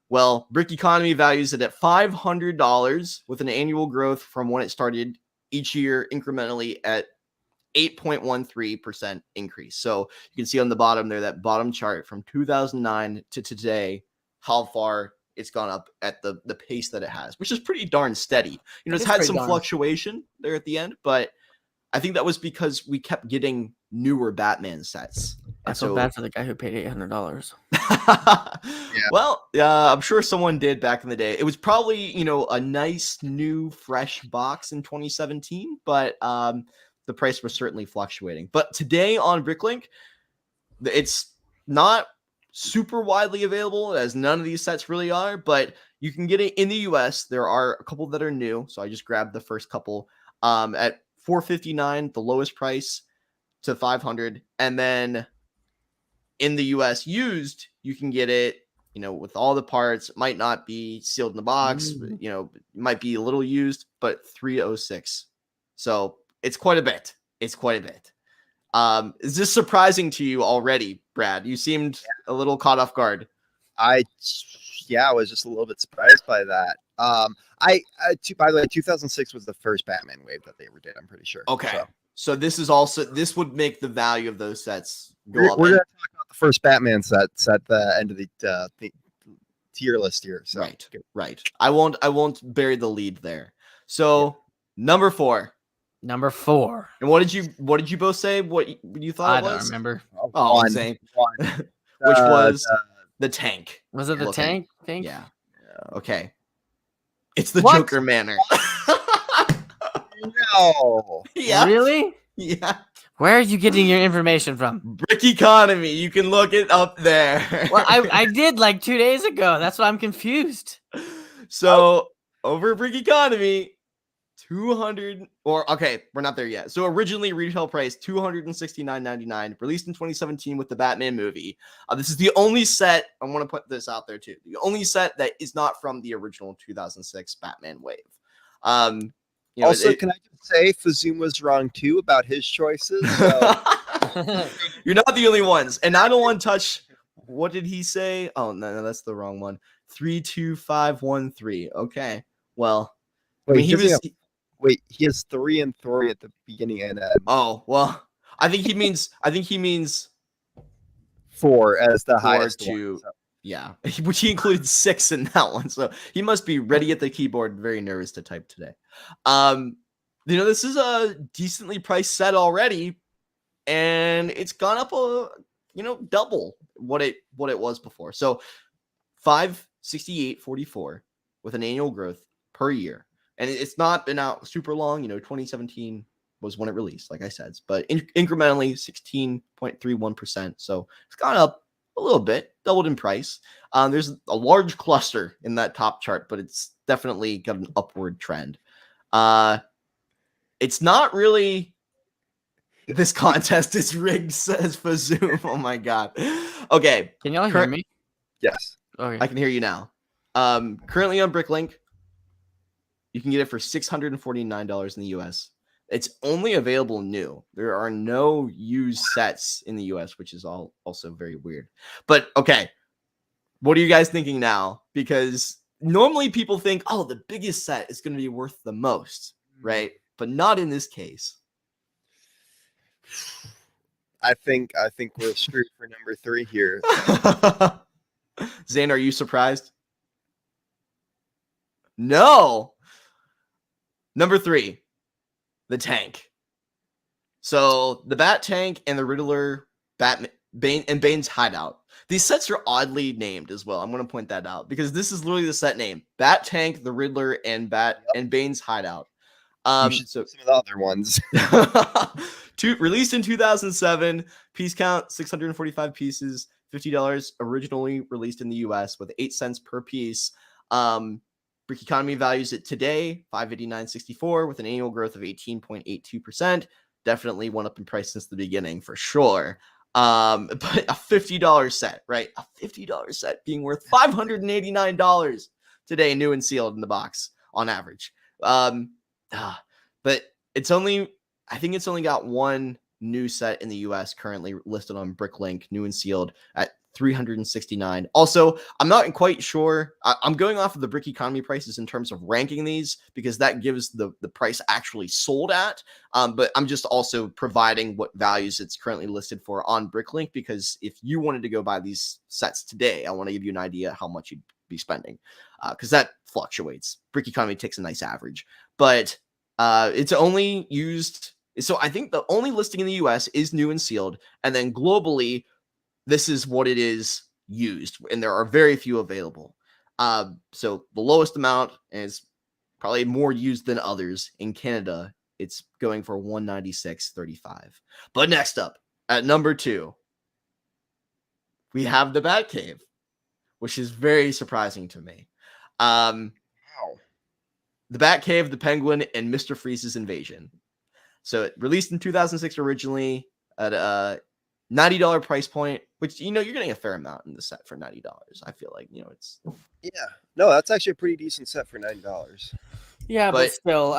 Well, Brick Economy values it at $500 with an annual growth from when it started each year incrementally at 8.13% increase. So you can see on the bottom there, that bottom chart from 2009 to today, how far it's gone up at the pace that it has, which is pretty darn steady. It's had some fluctuation there at the end, but I think that was because we kept getting newer Batman sets. I feel bad for the guy who paid $800. Well, I'm sure someone did back in the day. It was probably, a nice, new, fresh box in 2017, but the price was certainly fluctuating. But today on Bricklink, it's not super widely available, as none of these sets really are, but you can get it in the US. There are a couple that are new, so I just grabbed the first couple at $459, the lowest price, to $500, and then in the US used, you can get it, with all the parts. It might not be sealed in the box, it might be a little used, but $306. So it's quite a bit. Is this surprising to you already, Brad? You seemed a little caught off guard. I was just a little bit surprised by that. By the way, 2006 was the first Batman wave that they ever did, I'm pretty sure. Okay. So this would make the value of those sets go up. We're going to talk about the first Batman sets at the end of the tier list here. So Right. I won't bury the lead there. So number 4. Number 4. And what did you both say? What you thought it was? I don't remember. Oh, same. Which was the tank. Was it the tank? Yeah. Okay. It's the Joker Manor. No. Yeah. Really? Yeah. Where are you getting your information from? Brick Economy. You can look it up there. Well, I did like 2 days ago. That's why I'm confused. So over Brick Economy, 200 we're not there yet. So originally retail price $269.99, released in 2017 with the Batman movie. This is the only set, I want to put this out there too, the only set that is not from the original 2006 Batman wave. Can I just say Fazoom was wrong too about his choices? So. You're not the only ones, and I don't want to touch. What did he say? Oh no, that's the wrong one. 32513. Okay, well, wait, he has 3 and 3 at the beginning and end. Oh well, I think he means 4 as the highest one. So. Yeah, which he includes 6 in that one. So he must be ready at the keyboard, very nervous to type today. This is a decently priced set already, and it's gone up double what it was before. So $568.44 with an annual growth per year, and it's not been out super long. 2017 was when it released, like I said, but incrementally 16.31%. So it's gone up a little bit, doubled in price. There's a large cluster in that top chart, but it's definitely got an upward trend. It's not really. This contest is rigged, says Fazoom. Oh my god. Okay. Can y'all hear me? Yes. Okay. I can hear you now. Currently on Bricklink, you can get it for $649 in the US. It's only available new. There are no used sets in the US, which is also very weird. But okay, what are you guys thinking now? Because normally people think, oh, the biggest set is going to be worth the most, right? But not in this case. I think we're screwed for number 3 here. Zane, are you surprised? No. Number 3, the tank. So the Bat Tank and the Riddler Bane's Hideout. These sets are oddly named as well. I'm going to point that out because this is literally the set name: Bat Tank, the Riddler, and Bane's Hideout. You should see some of the other ones. Released in 2007, piece count 645 pieces, $50. Originally released in the US with 8 cents per piece. Brick Economy values it today $589.64 with an annual growth of 18.82%. Definitely went up in price since the beginning for sure. But a $50 set, right? A $50 set being worth $589 today, new and sealed in the box on average. But I think it's only got one new set in the US currently listed on BrickLink, new and sealed at $369. Also, I'm not quite sure. I'm going off of the Brick Economy prices in terms of ranking these because that gives the price actually sold at. But I'm just also providing what values it's currently listed for on BrickLink because if you wanted to go buy these sets today, I want to give you an idea how much you'd be spending because that fluctuates. Brick Economy takes a nice average, but it's only used. So I think the only listing in the US is new and sealed, and then globally, this is what it is used, and there are very few available. So the lowest amount is probably more used than others. In Canada, it's going for $196.35. But next up, at number 2, we have the Batcave, which is very surprising to me. Wow. The Batcave, the Penguin, and Mr. Freeze's Invasion. So it released in 2006 originally at a $90 price point, which, you're getting a fair amount in the set for $90. I feel like, it's... Yeah. No, that's actually a pretty decent set for $90. Yeah, but still,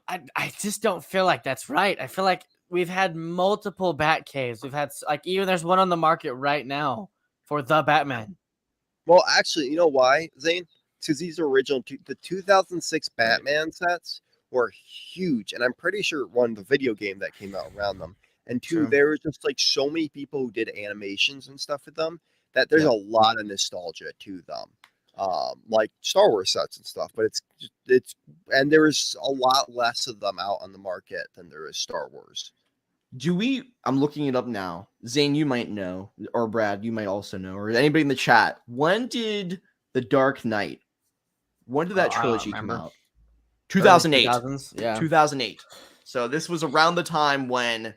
I just don't feel like that's right. I feel like we've had multiple Bat Caves. We've had, even there's one on the market right now for the Batman. Well, actually, you know why, Zane? Because these original, the 2006 Batman sets were huge, and I'm pretty sure one, the video game that came out around them, and 2, there was just so many people who did animations and stuff with them that there's a lot of nostalgia to them, like Star Wars sets and stuff. But and there is a lot less of them out on the market than there is Star Wars. I'm looking it up now. Zane, you might know, or Brad, you might also know, or anybody in the chat. When did The Dark Knight? When did that trilogy come out? 2008. 2000s, yeah. 2008. So this was around the time when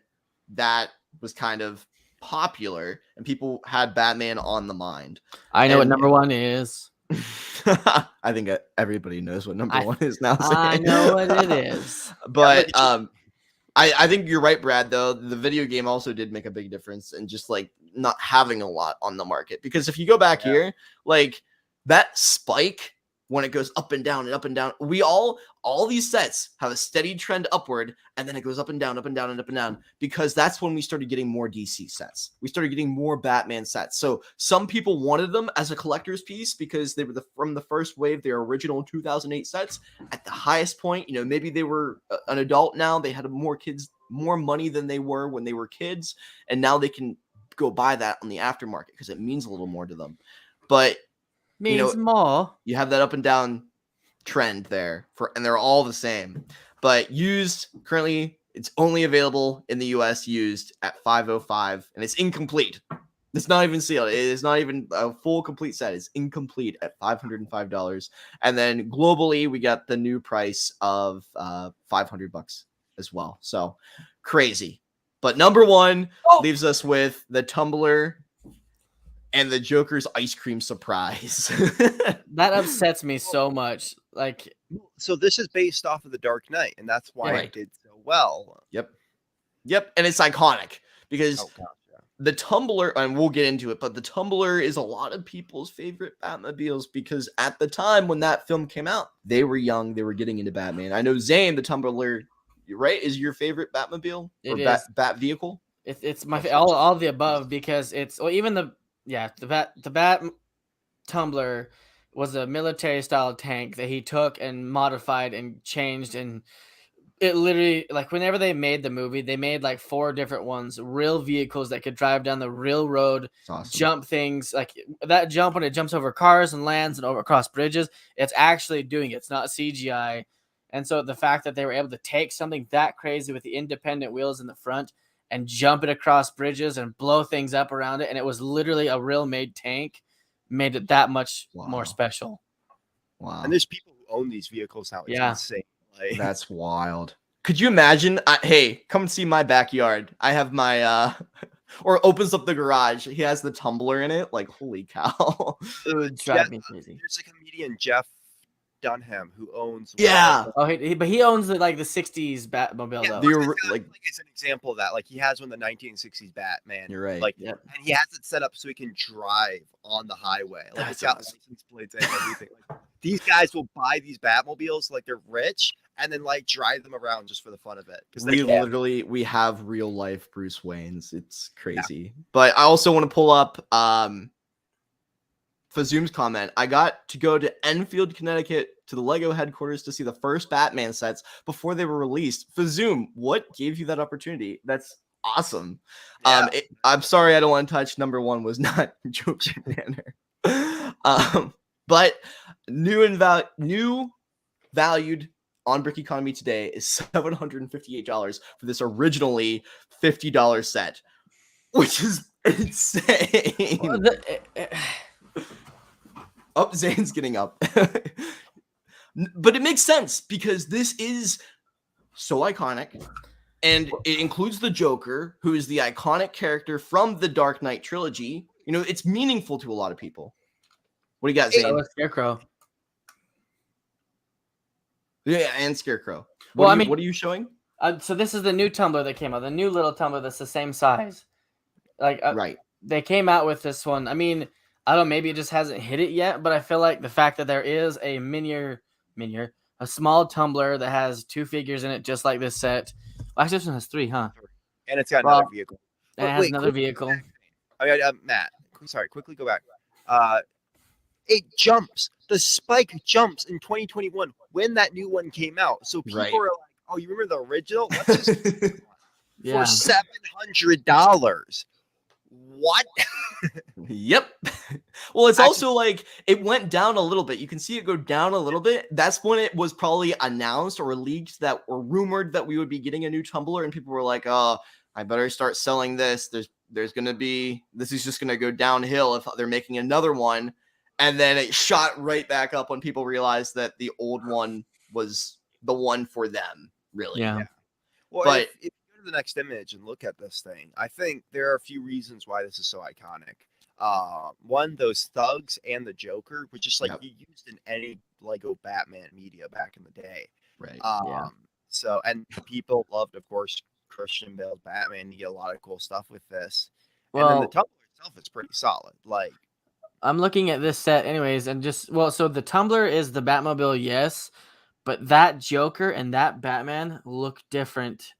that was kind of popular and people had Batman on the mind. I know what number 1 is. I think everybody knows what number 1 is now. I know what it is. But I think you're right, Brad, though. The video game also did make a big difference in just not having a lot on the market. Because if you go back here, that spike when it goes up and down and up and down, all these sets have a steady trend upward, and then it goes up and down, up and down, and up and down, because that's when we started getting more DC sets. We started getting more Batman sets. So some people wanted them as a collector's piece because they were from the first wave, their original 2008 sets at the highest point. Maybe they were an adult now. They had more money than they were when they were kids, and now they can go buy that on the aftermarket because it means a little more to them. But means more. You have that up and down trend there and they're all the same. But used currently, it's only available in the US used at $505, and it's incomplete. It's not even sealed. It is not even a full complete set. It's incomplete at $505. And then globally, we got the new price of $500 as well. So crazy. But number 1 leaves us with the Tumbler and the Joker's ice cream surprise. That upsets me so much. So this is based off of The Dark Knight, and that's why it did so well. Yep. And it's iconic because the Tumbler, and we'll get into it, but the Tumbler is a lot of people's favorite Batmobiles because at the time when that film came out, they were young, they were getting into Batman. I know Zane, the Tumbler, right, is your favorite Batmobile or Bat vehicle? It's my all the above because even the Bat Tumbler was a military style tank that he took and modified and changed, and it literally, whenever they made the movie, they made 4 different ones, real vehicles that could drive down the real road, jump things, that jump when it jumps over cars and lands and over across bridges, it's actually doing it. It's not CGI. And so the fact that they were able to take something that crazy with the independent wheels in the front and jump it across bridges and blow things up around it. And it was literally a real made tank, made it that much more special. Wow. And there's people who own these vehicles now. It's insane. Like, that's wild. Could you imagine? Hey, come and see my backyard. I have my or opens up the garage. He has the tumbler in it. Like, holy cow. It would drive me crazy. There's a comedian, Jeff Dunham, who owns but he owns the 60s Batmobile though. Like is an example of that. Like, he has one of the 1960s Batman. You're right. Like, and he has it set up so he can drive on the highway. Like, it's got license plates and everything. Like, these guys will buy these Batmobiles like they're rich and then like drive them around just for the fun of it. Because we have real life Bruce Waynes. It's crazy. But I also want to pull up Fazoom's comment. I got to go to Enfield, Connecticut to the Lego headquarters to see the first Batman sets before they were released. Fazoom, what gave you that opportunity? That's awesome. I'm sorry I don't want to touch. Number one was not Joker Banner. But new valued on Brick Economy today is $758 for this originally $50 set, which is insane. Zane's getting up. But it makes sense because this is so iconic, and it includes the Joker, who is the iconic character from the Dark Knight trilogy. You know, it's meaningful to a lot of people. What do you got, Zane? Scarecrow. Yeah, and Scarecrow. What are you showing? So this is the new tumbler that came out, the new little tumbler that's the same size. Right. They came out with this one. I mean, I don't know, maybe it just hasn't hit it yet, but I feel like the fact that there is a a small tumbler that has 2 figures in it, just like this set. Well, actually, this one has 3, huh? And it's got another vehicle. And it has another vehicle. Matt, sorry, quickly go back. It jumps. The Spike jumps in 2021 when that new one came out. So people are like, "Oh, you remember the original? Let's just for $700." What? Yep. Well, it's also like it went down a little bit. You can see it go down a little bit. That's when it was probably announced or leaked or rumored that we would be getting a new tumbler, and people were like, "Oh, I better start selling this. This is just gonna go downhill if they're making another one." And then it shot right back up when people realized that the old one was the one for them, really. Yeah. Well, but if you go to the next image and look at this thing, I think there are a few reasons why this is so iconic. One, those thugs and the Joker, which is like you used in any Lego Batman media back in the day. Right. So, and people loved, of course, Christian Bale's Batman. You get a lot of cool stuff with this. Well, and then the tumbler itself is pretty solid. Like, I'm looking at this set anyways, and so the tumbler is the Batmobile, yes, but that Joker and that Batman look different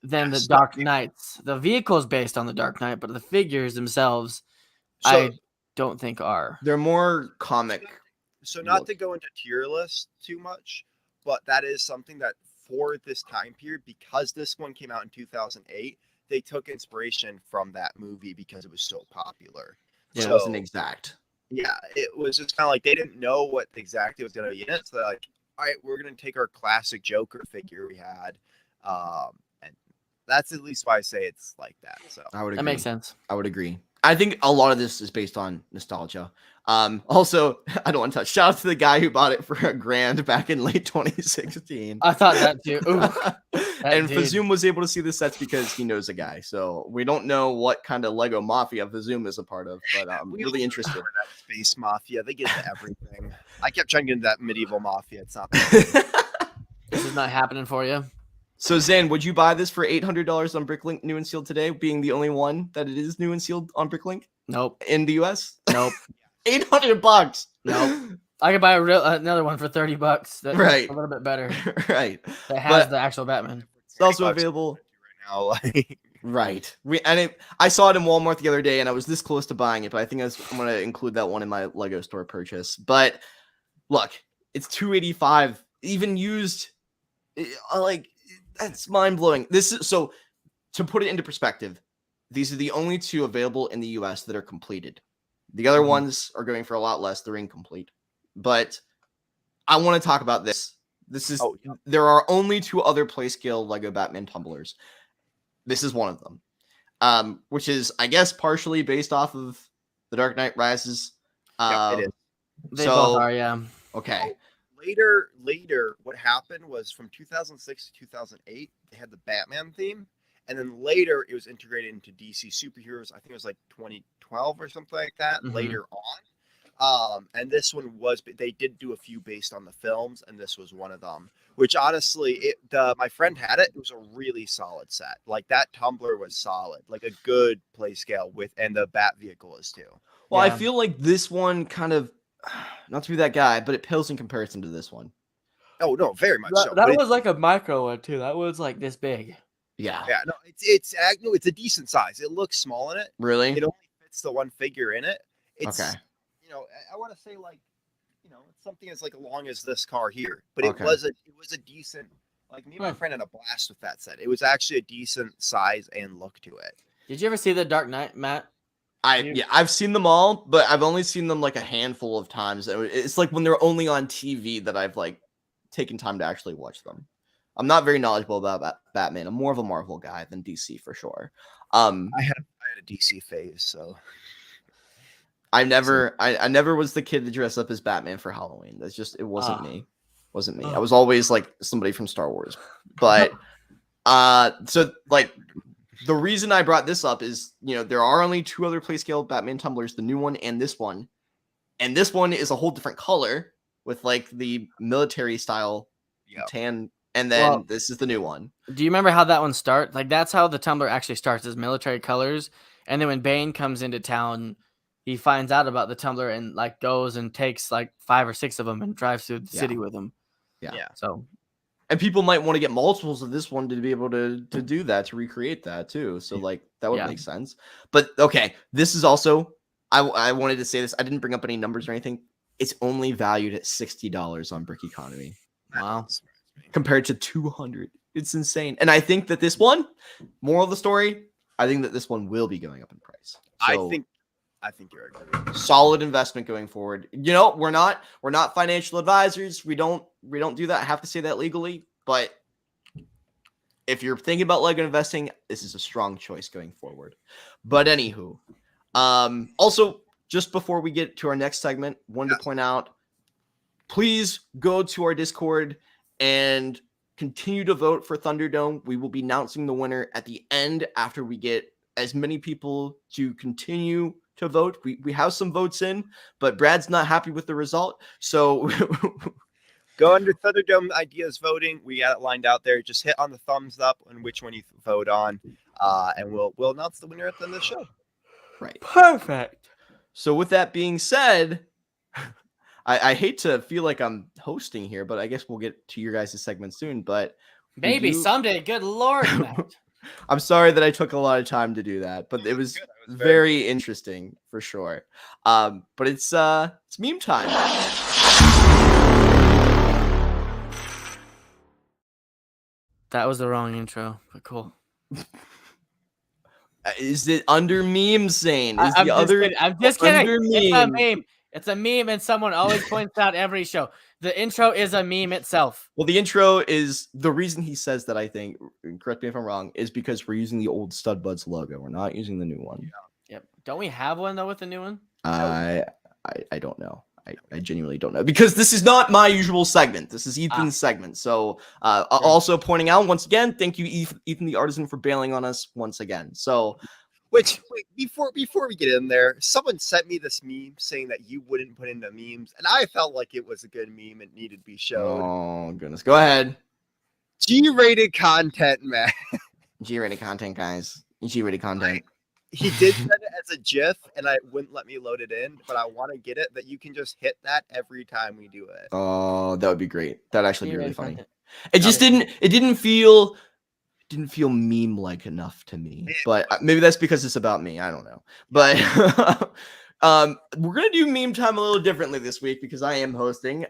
than the Dark Knights. The vehicle is based on the Dark Knight, but the figures themselves, I don't think are. They're more comic. So not to go into tier list too much, but that is something that for this time period, because this one came out in 2008, they took inspiration from that movie because it was so popular. Yeah, so, it wasn't exact. Yeah, it was just kind of like they didn't know what exactly was going to be in it. So they're like, all right, we're going to take our classic Joker figure we had. And that's at least why I say it's like that. So I would agree. That makes sense. I would agree. I think a lot of this is based on nostalgia. Also, I don't want to touch. Shout out to the guy who bought it for $1,000 back in late 2016. I thought that too. And Fazoom was able to see the sets because he knows a guy. So we don't know what kind of Lego Mafia Fazoom is a part of, but I'm really interested. That space mafia, they get into everything. I kept trying to get into that medieval mafia. It's not. This is not happening for you. So Zane, would you buy this for $800 on Bricklink new and sealed today, being the only one that it is new and sealed on Bricklink? Nope. In the US? Nope. $800. Nope. I could buy another one for $30. That's a little bit better. Right. That has the actual Batman. It's also available right now. Right. I saw it in Walmart the other day, and I was this close to buying it, but I think I'm going to include that one in my Lego store purchase. But look, it's $285, even used. Like, that's mind blowing. So to put it into perspective, these are the only 2 available in the US that are completed. The other ones are going for a lot less. They're incomplete. But I want to talk about this. There are only 2 other play scale Lego Batman tumblers. this is one of them, which is, I guess, partially based off of The Dark Knight Rises. Yeah, it is. They both are, yeah. Okay. Later, what happened was from 2006 to 2008, they had the Batman theme, and then later it was integrated into DC superheroes. I think it was like 2012 or something like that. Mhm. Later on, and this one was. They did do a few based on the films, and this was one of them. Which honestly, my friend had it. It was a really solid set. Like that tumbler was solid, like a good play scale and the Bat vehicle is too. Well, Yeah. I feel like this one kind of, not to be that guy, but it pales in comparison to this one. Oh no, very much so. That But was like a micro one too. That was like this big. Yeah. yeah, no, it's a decent size. It looks small in it. Really? It only fits the one figure in it. It's Okay. I want to say like, it's something as like long as this car here, but Okay. it was a decent. Like me and my friend had a blast with that set. It was actually a decent size and look to it. Did you ever see The Dark Knight, Matt? I've seen them all, but I've only seen them like a handful of times. It's like when they're only on TV that I've like taken time to actually watch them. I'm not very knowledgeable about Batman. I'm more of a Marvel guy than DC for sure. I had a DC phase, so I never was the kid to dress up as Batman for Halloween. That's just, it wasn't me. Wasn't me. I was always like somebody from Star Wars. But so like the reason I brought this up is, there are only 2 other play scale Batman tumblers, the new one and this one. And this one is a whole different color with like the military style tan. And then this is the new one. Do you remember how that one starts? Like that's how the tumbler actually starts, as military colors. And then when Bane comes into town, he finds out about the tumbler and like goes and takes like 5 or 6 of them and drives through the city with them. Yeah. So, and people might want to get multiples of this one to be able to do that, to recreate that too. So like that would make sense. But okay, this is also, I wanted to say this. I didn't bring up any numbers or anything. It's only valued at $60 on Brick Economy. wow. Compared to 200. It's insane. And I think that this one, moral of the story, I think that this one will be going up in price. So, I think you're right. Solid investment going forward. We're not financial advisors. We don't do that. I have to say that legally, but if you're thinking about Lego investing, this is a strong choice going forward. But anywho, also just before we get to our next segment, wanted to point out, please go to our Discord and continue to vote for Thunderdome. We will be announcing the winner at the end after we get as many people to continue to vote. We have some votes in, but Brad's not happy with the result. So go under Thunderdome Ideas voting. We got it lined out there. Just hit on the thumbs up on which one you vote on, and we'll announce the winner at the end of the show. Right. Perfect. So with that being said, I hate to feel like I'm hosting here, but I guess we'll get to your guys' segment soon. But maybe someday. Good Lord, Matt. I'm sorry that I took a lot of time to do that, but it was very interesting for sure. But it's meme time. That was the wrong intro, but cool. Is it under memes, Zane? Is I'm the just other? kidding. I'm just kidding. under It's a meme? meme. It's a meme, and someone always points out every show. The intro is a meme itself. Well, the intro is the reason he says that. I think, correct me if I'm wrong, is because we're using the old Stud Buds logo. We're not using the new one. Yep. Don't we have one though with the new one? I don't know. I genuinely don't know, because this is not my usual segment. This is Ethan's segment. So also pointing out once again, thank you, Ethan the Artisan, for bailing on us once again. So wait, before we get in there, someone sent me this meme saying that you wouldn't put into memes, and I felt like it was a good meme and needed to be shown. Oh goodness, go ahead. G-rated content, man. G-rated content, guys. G-rated content. He did send it as a GIF, and I wouldn't let me load it in, but I want to get it that you can just hit that every time we do it. Oh, that would be great. That'd actually be really funny. Content. It just didn't feel meme-like enough to me. But maybe that's because it's about me. I don't know. But we're gonna do meme time a little differently this week because I am hosting.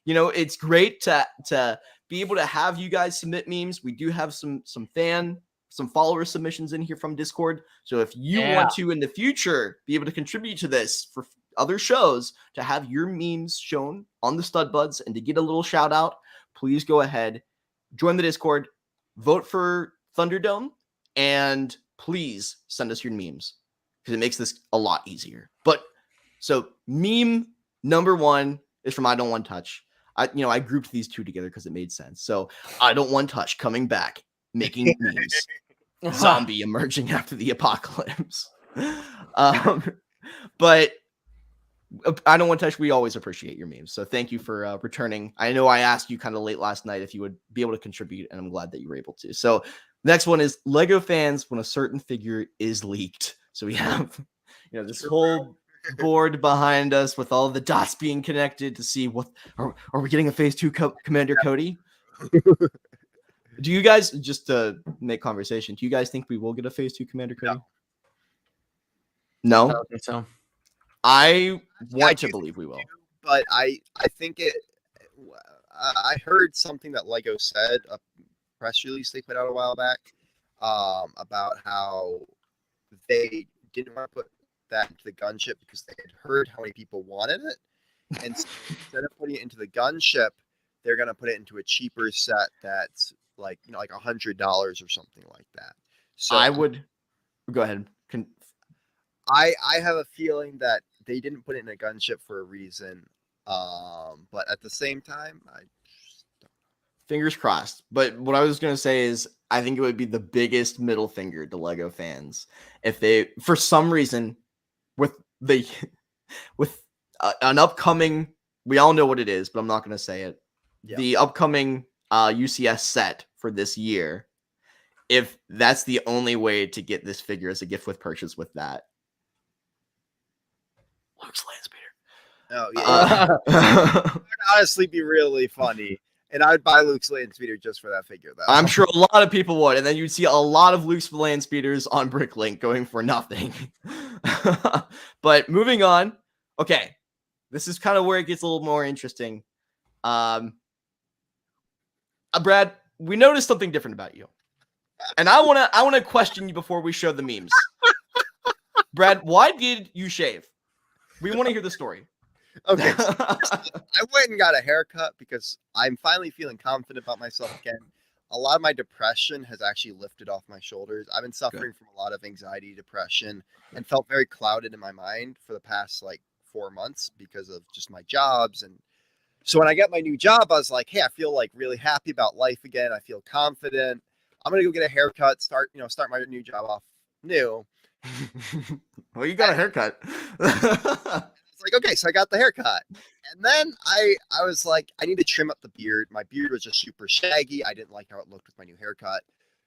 It's great to be able to have you guys submit memes. We do have some follower submissions in here from Discord. So if you want to in the future be able to contribute to this for other shows, to have your memes shown on the Stud Buds and to get a little shout out, please go ahead, join the Discord, vote for Thunderdome, and please send us your memes because it makes this a lot easier. But so meme number 1 is from I Don't Want Touch. I grouped these two together because it made sense. So I Don't Want Touch coming back, making memes. Zombie emerging after the apocalypse. But I Don't Want Touch, we always appreciate your memes. So thank you for returning. I know I asked you kind of late last night if you would be able to contribute, and I'm glad that you were able to. So next one is Lego fans when a certain figure is leaked. So we have this whole board behind us with all the dots being connected to see what are we getting a phase 2 Commander Cody? Do you guys, just to make conversation, do you guys think we will get a phase 2 Commander Cody? No? I don't think so. I want to believe we will. But I think I heard something that Lego said, a press release they put out a while back, about how they didn't want to put that into the gunship because they had heard how many people wanted it. And so instead of putting it into the gunship, they're going to put it into a cheaper set that's like $100 or something like that. So I would go ahead. I have a feeling that they didn't put it in a gunship for a reason. But at the same time, I just don't. Fingers crossed. But what I was going to say is I think it would be the biggest middle finger to Lego fans if they, for some reason, with an upcoming, we all know what it is, but I'm not going to say it. Yeah. The upcoming UCS set for this year, if that's the only way to get this figure as a gift with purchase with that. Luke's Landspeeder. Oh, yeah. That would honestly be really funny. And I would buy Luke's Landspeeder just for that figure, though. I'm sure a lot of people would. And then you'd see a lot of Luke's Landspeeders on Bricklink going for nothing. But moving on. Okay. This is kind of where it gets a little more interesting. Brad, we noticed something different about you. And I want to question you before we show the memes. Brad, why did you shave? We want to hear the story. Okay. I went and got a haircut because I'm finally feeling confident about myself again. A lot of my depression has actually lifted off my shoulders. I've been suffering from a lot of anxiety, depression, and felt very clouded in my mind for the past 4 months because of just my jobs. And so when I got my new job, I was like, hey, I feel really happy about life again. I feel confident. I'm going to go get a haircut, start my new job off new. Well, you got a haircut. It's like, okay, so I got the haircut. And then I was like, I need to trim up the beard. My beard was just super shaggy. I didn't like how it looked with my new haircut.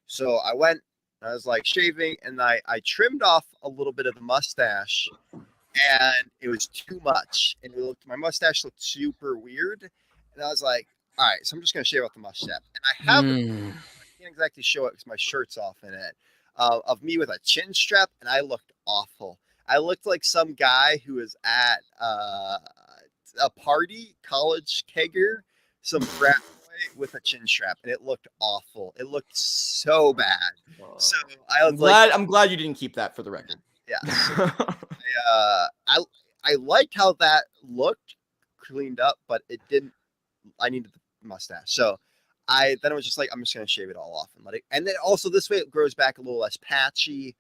So I went, I was shaving, and I trimmed off a little bit of the mustache, and it was too much. And my mustache looked super weird. And I was like, all right, so I'm just going to shave off the mustache. And I have I can't exactly show it because my shirt's off in it, of me with a chin strap, and I looked awful. I looked like some guy who was at a party, college kegger, some frat boy with a chin strap, and it looked awful. It looked so bad. So I'm glad you didn't keep that for the record. Yeah. So I liked how that looked cleaned up, but it didn't. I needed the mustache, so then it was just I'm just gonna shave it all off and let it. And then also this way it grows back a little less patchy.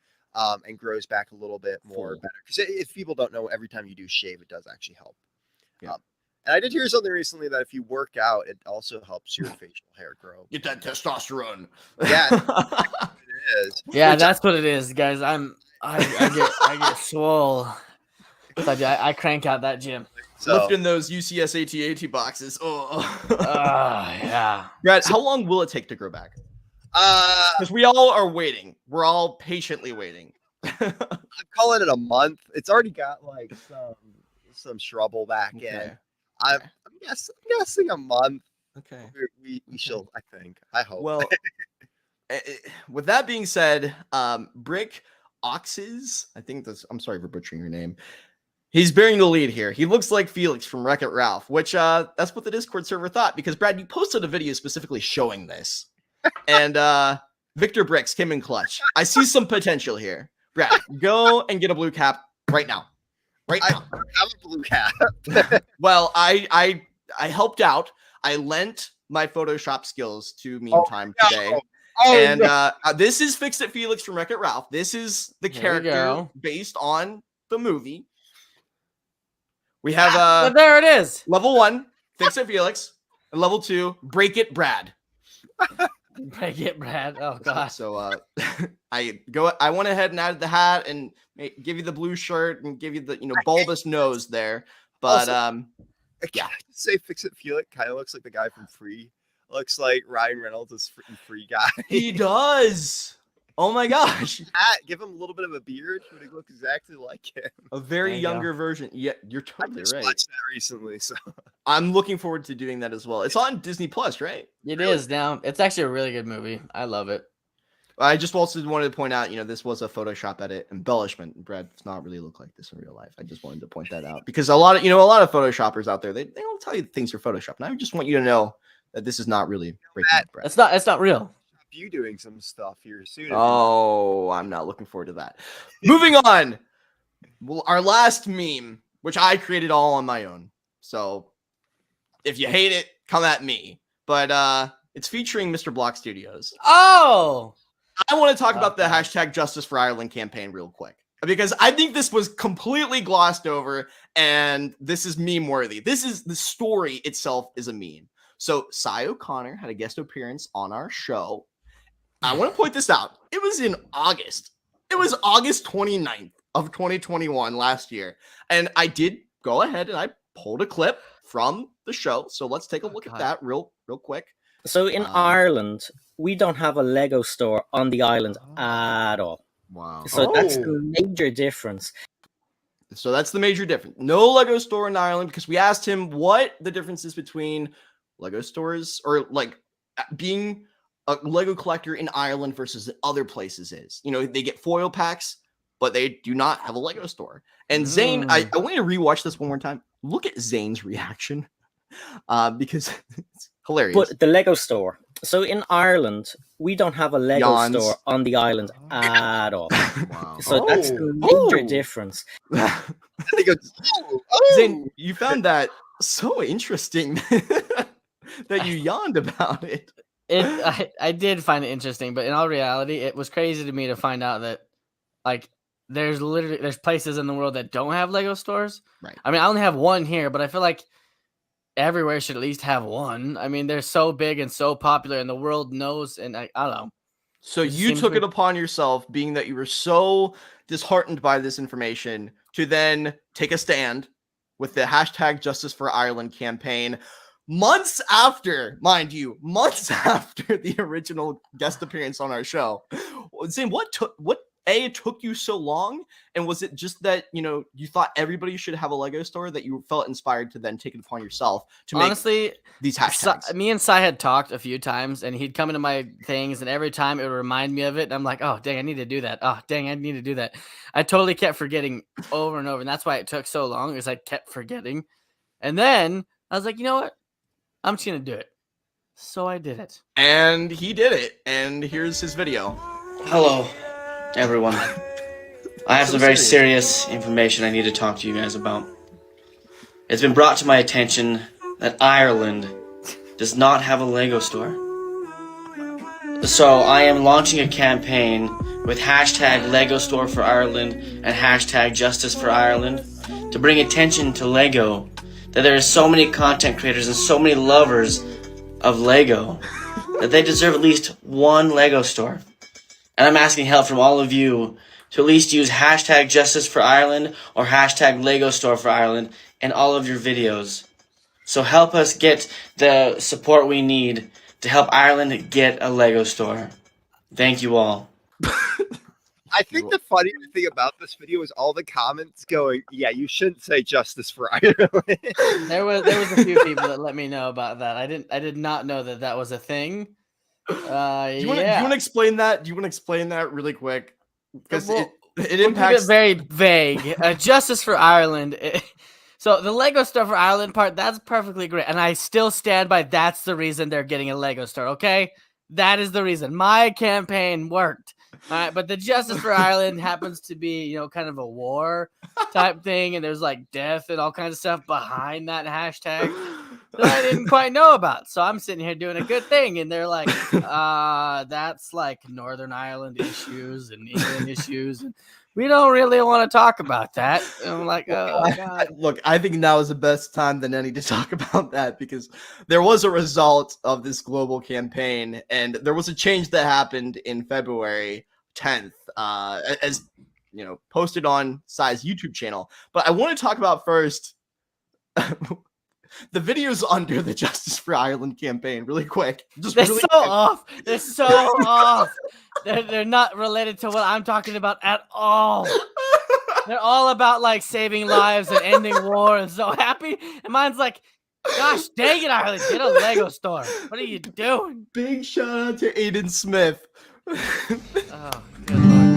And grows back a little bit more better. Because if people don't know, every time you do shave, it does actually help. Yeah. And I did hear something recently that if you work out, it also helps your facial hair grow. Get that testosterone. Yeah, it is. Yeah, that's what it is, guys. I get swole. I crank out that gym. So, lifting those UCS AT boxes. Oh, yeah. Brad, how long will it take to grow back? Because we all are waiting. We're all patiently waiting. I'm calling it a month. It's already got some shrubble back in. I'm guessing a month. Okay. We shall, I think. I hope. Well, with that being said, Brick Oxes, I think I'm sorry for butchering your name. He's bearing the lead here. He looks like Felix from Wreck-It Ralph, which that's what the Discord server thought, because Brad, you posted a video specifically showing this. And Victor Bricks came in clutch. I see some potential here. Brad, go and get a blue cap right now. Right now. I have a blue cap. Well, I helped out. I lent my Photoshop skills to Meme Time today. and this is Fix It Felix from Wreck-It Ralph. This is the Here we character go. based on the movie. We have But there it is. level 1, Fix It Felix, and level 2, Break It Brad. Break it, Brad. Oh gosh. So I went ahead and added the hat and give you the blue shirt and give you the bulbous nose there. But Also, yeah, I just say Fix It Felix kind of looks like the guy from Free. Looks like Ryan Reynolds is Free guy. he does. Oh my gosh. Give him a little bit of a beard, would he look exactly like him? A very There you younger version. Yeah, you're I totally just right. watched that recently, so I'm looking forward to doing that as well. It's on Disney Plus, right? It is now. It's actually a really good movie. I love it. I just also wanted to point out, this was a Photoshop edit embellishment. Brad does not really look like this in real life. I just wanted to point that out because a lot of Photoshoppers out there, they don't tell you things are Photoshopped. And I just want you to know that this is not really Breaking Up Brad. It's not real. you doing some stuff here soon. Oh, I'm not looking forward to that. Moving on. Well, our last meme, which I created all on my own. So if you hate it, come at me. But it's featuring Mr. Block.studios. Oh, I want to talk about the hashtag Justice for Ireland campaign real quick because I think this was completely glossed over and this is meme worthy. The story itself is a meme. So Cy O'Connor had a guest appearance on our show. I want to point this out. It was in August. It was August 29th of 2021 last year. And I did go ahead and I pulled a clip from the show. So let's take a look at that real quick. So in Ireland, we don't have a Lego store on the island at all. Wow. So that's the major difference. So that's the major difference. No Lego store in Ireland because we asked him what the difference is between Lego stores or like being a Lego collector in Ireland versus other places is. They get foil packs, but they do not have a Lego store. And Zane, I want you to rewatch this one more time. Look at Zane's reaction because it's hilarious. But the Lego store. So in Ireland, we don't have a Lego store on the island at all. Wow. So that's the major difference. He goes, Zane, you found that so interesting that you yawned about it. I did find it interesting, but in all reality, it was crazy to me to find out that like there's places in the world that don't have Lego stores. Right. I mean, I only have one here, but I feel like everywhere should at least have one. I mean, they're so big and so popular, and the world knows. And I don't know. So you took it upon yourself, being that you were so disheartened by this information, to then take a stand with the hashtag Justice for Ireland campaign. Months after the original guest appearance on our show. Zane, what took you so long? And was it just that, you thought everybody should have a Lego store that you felt inspired to then take it upon yourself to honestly, make these hashtags? Me and Cy had talked a few times and he'd come into my things and every time it would remind me of it. And I'm like, oh, dang, I need to do that. Oh, dang, I need to do that. I totally kept forgetting over and over. And that's why it took so long because I kept forgetting. And then I was like, you know what? I'm just going to do it. So I did it. And he did it. And here's his video. Hello, everyone. I have some very serious information I need to talk to you guys about. It's been brought to my attention that Ireland does not have a Lego store. So I am launching a campaign with hashtag Lego Store for Ireland and hashtag Justice for Ireland to bring attention to Lego, that there are so many content creators and so many lovers of Lego that they deserve at least one Lego store. And I'm asking help from all of you to at least use hashtag Justice for Ireland or hashtag Lego Store for Ireland in all of your videos. So help us get the support we need to help Ireland get a Lego store. Thank you all. I think the funny thing about this video is all the comments going, yeah, you shouldn't say Justice for Ireland. There was a few people that let me know about that. I did not know that was a thing. Do you want to explain that? Do you want to explain that really quick? Because it impacts. Very vague. Justice for Ireland. So the Lego store for Ireland part, that's perfectly great. And I still stand by that's the reason they're getting a Lego store, okay? That is the reason. My campaign worked. All right, but the Justice for Ireland happens to be, kind of a war type thing. And there's like death and all kinds of stuff behind that hashtag. that I didn't quite know about. So I'm sitting here doing a good thing, and they're like, that's like Northern Ireland issues and England issues, and we don't really want to talk about that. And I'm like, oh God. Look, I think now is the best time than any to talk about that, because there was a result of this global campaign, and there was a change that happened in February 10th, as you know, posted on Sai's YouTube channel. But I want to talk about first the videos under the Justice for Ireland campaign, really quick. They're so off. They're so off. They're not related to what I'm talking about at all. They're all about like saving lives and ending war and so happy. And mine's like, gosh dang it, Ireland, get a Lego store. What are you doing? Big shout out to Aiden Smith. Oh, good Lord.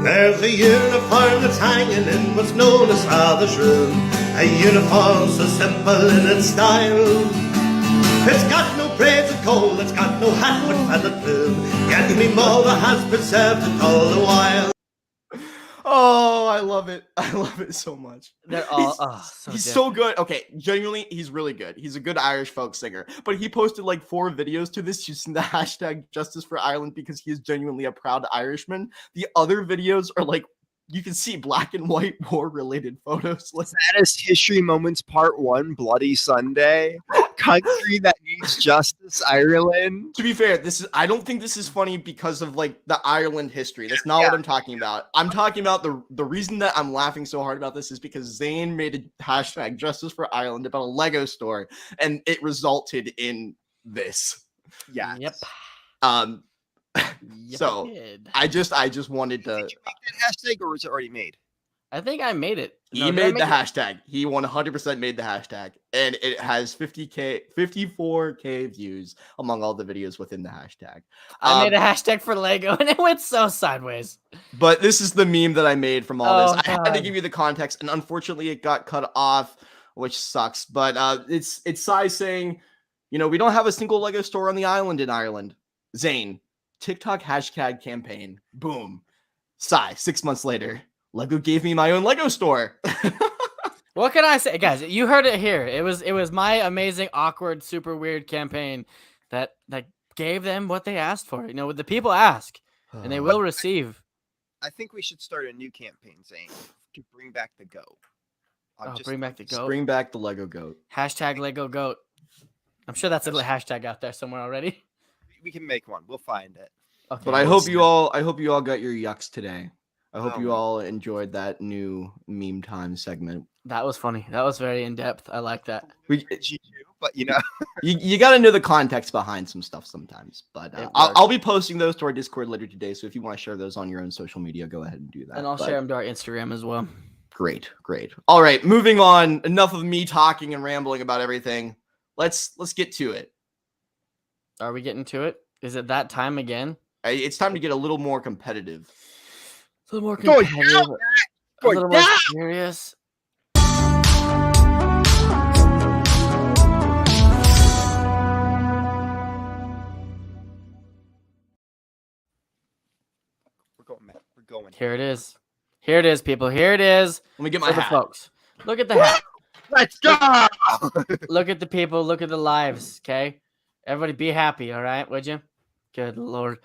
There's a uniform that's hanging in what's known as Father's Room. A uniform so simple in its style. It's got no braids of gold, it's got no hat with feathered plume. Yet me mother has preserved it all the while. Oh, I love it. I love it so much. They're all he's so good. Okay, genuinely, he's really good. He's a good Irish folk singer. But he posted like 4 videos to this using the hashtag Justice for Ireland because he is genuinely a proud Irishman. The other videos are like, you can see black and white war related photos. Like, Saddest history moments part 1, Bloody Sunday. Country that needs justice, Ireland. to be fair, I don't think this is funny because of like the Ireland history. That's not what I'm talking about. I'm talking about the reason that I'm laughing so hard about this is because Zane made a hashtag Justice for Ireland about a Lego store, and it resulted in this. Yeah. Yep. Yep, So I just wanted to. Did you make that hashtag, or was it already made? I think I made it. He made the hashtag. He 100% made the hashtag, and it has 54K views among all the videos within the hashtag. I made a hashtag for Lego, and it went so sideways. But this is the meme that I made from all this. I had to God. give you the context, and unfortunately, it got cut off, which sucks. But it's Sai saying, you know, we don't have a single Lego store on the island in Ireland. Zane, TikTok hashtag campaign. Boom. Sai, 6 months later. Lego gave me my own Lego store. What can I say, guys? You heard it here. It was my amazing, awkward, super weird campaign that gave them what they asked for. You know, what the people ask, and they will receive. I think we should start a new campaign, Zane, to bring back the goat. Bring back the goat. Bring back the Lego goat. Hashtag Lego goat. I'm sure that's a hashtag out there somewhere already. We can make one. We'll find it. Okay. But I hope you all got your yucks today. I hope you Oh. all enjoyed that new meme time segment. That was funny. That was very in depth. I like that. But you know, You got to know the context behind some stuff sometimes. But It I'll be posting those to our Discord later today. So if you want to share those on your own social media, go ahead and do that. And I'll But share them to our Instagram as well. Great. All right, moving on. Enough of me talking and rambling about everything. Let's get to it. Are we getting to it? Is it that time again? It's time to get a little more competitive. A little more Going competitive. down, A little more down. serious. we're going. Here it is. Here it is, people. Here it is. Let me get For my the hat. folks. Look at the hat. Let's go. Look at the people. Look at the lives. Okay. Everybody be happy. All right. Would you? Good Lord.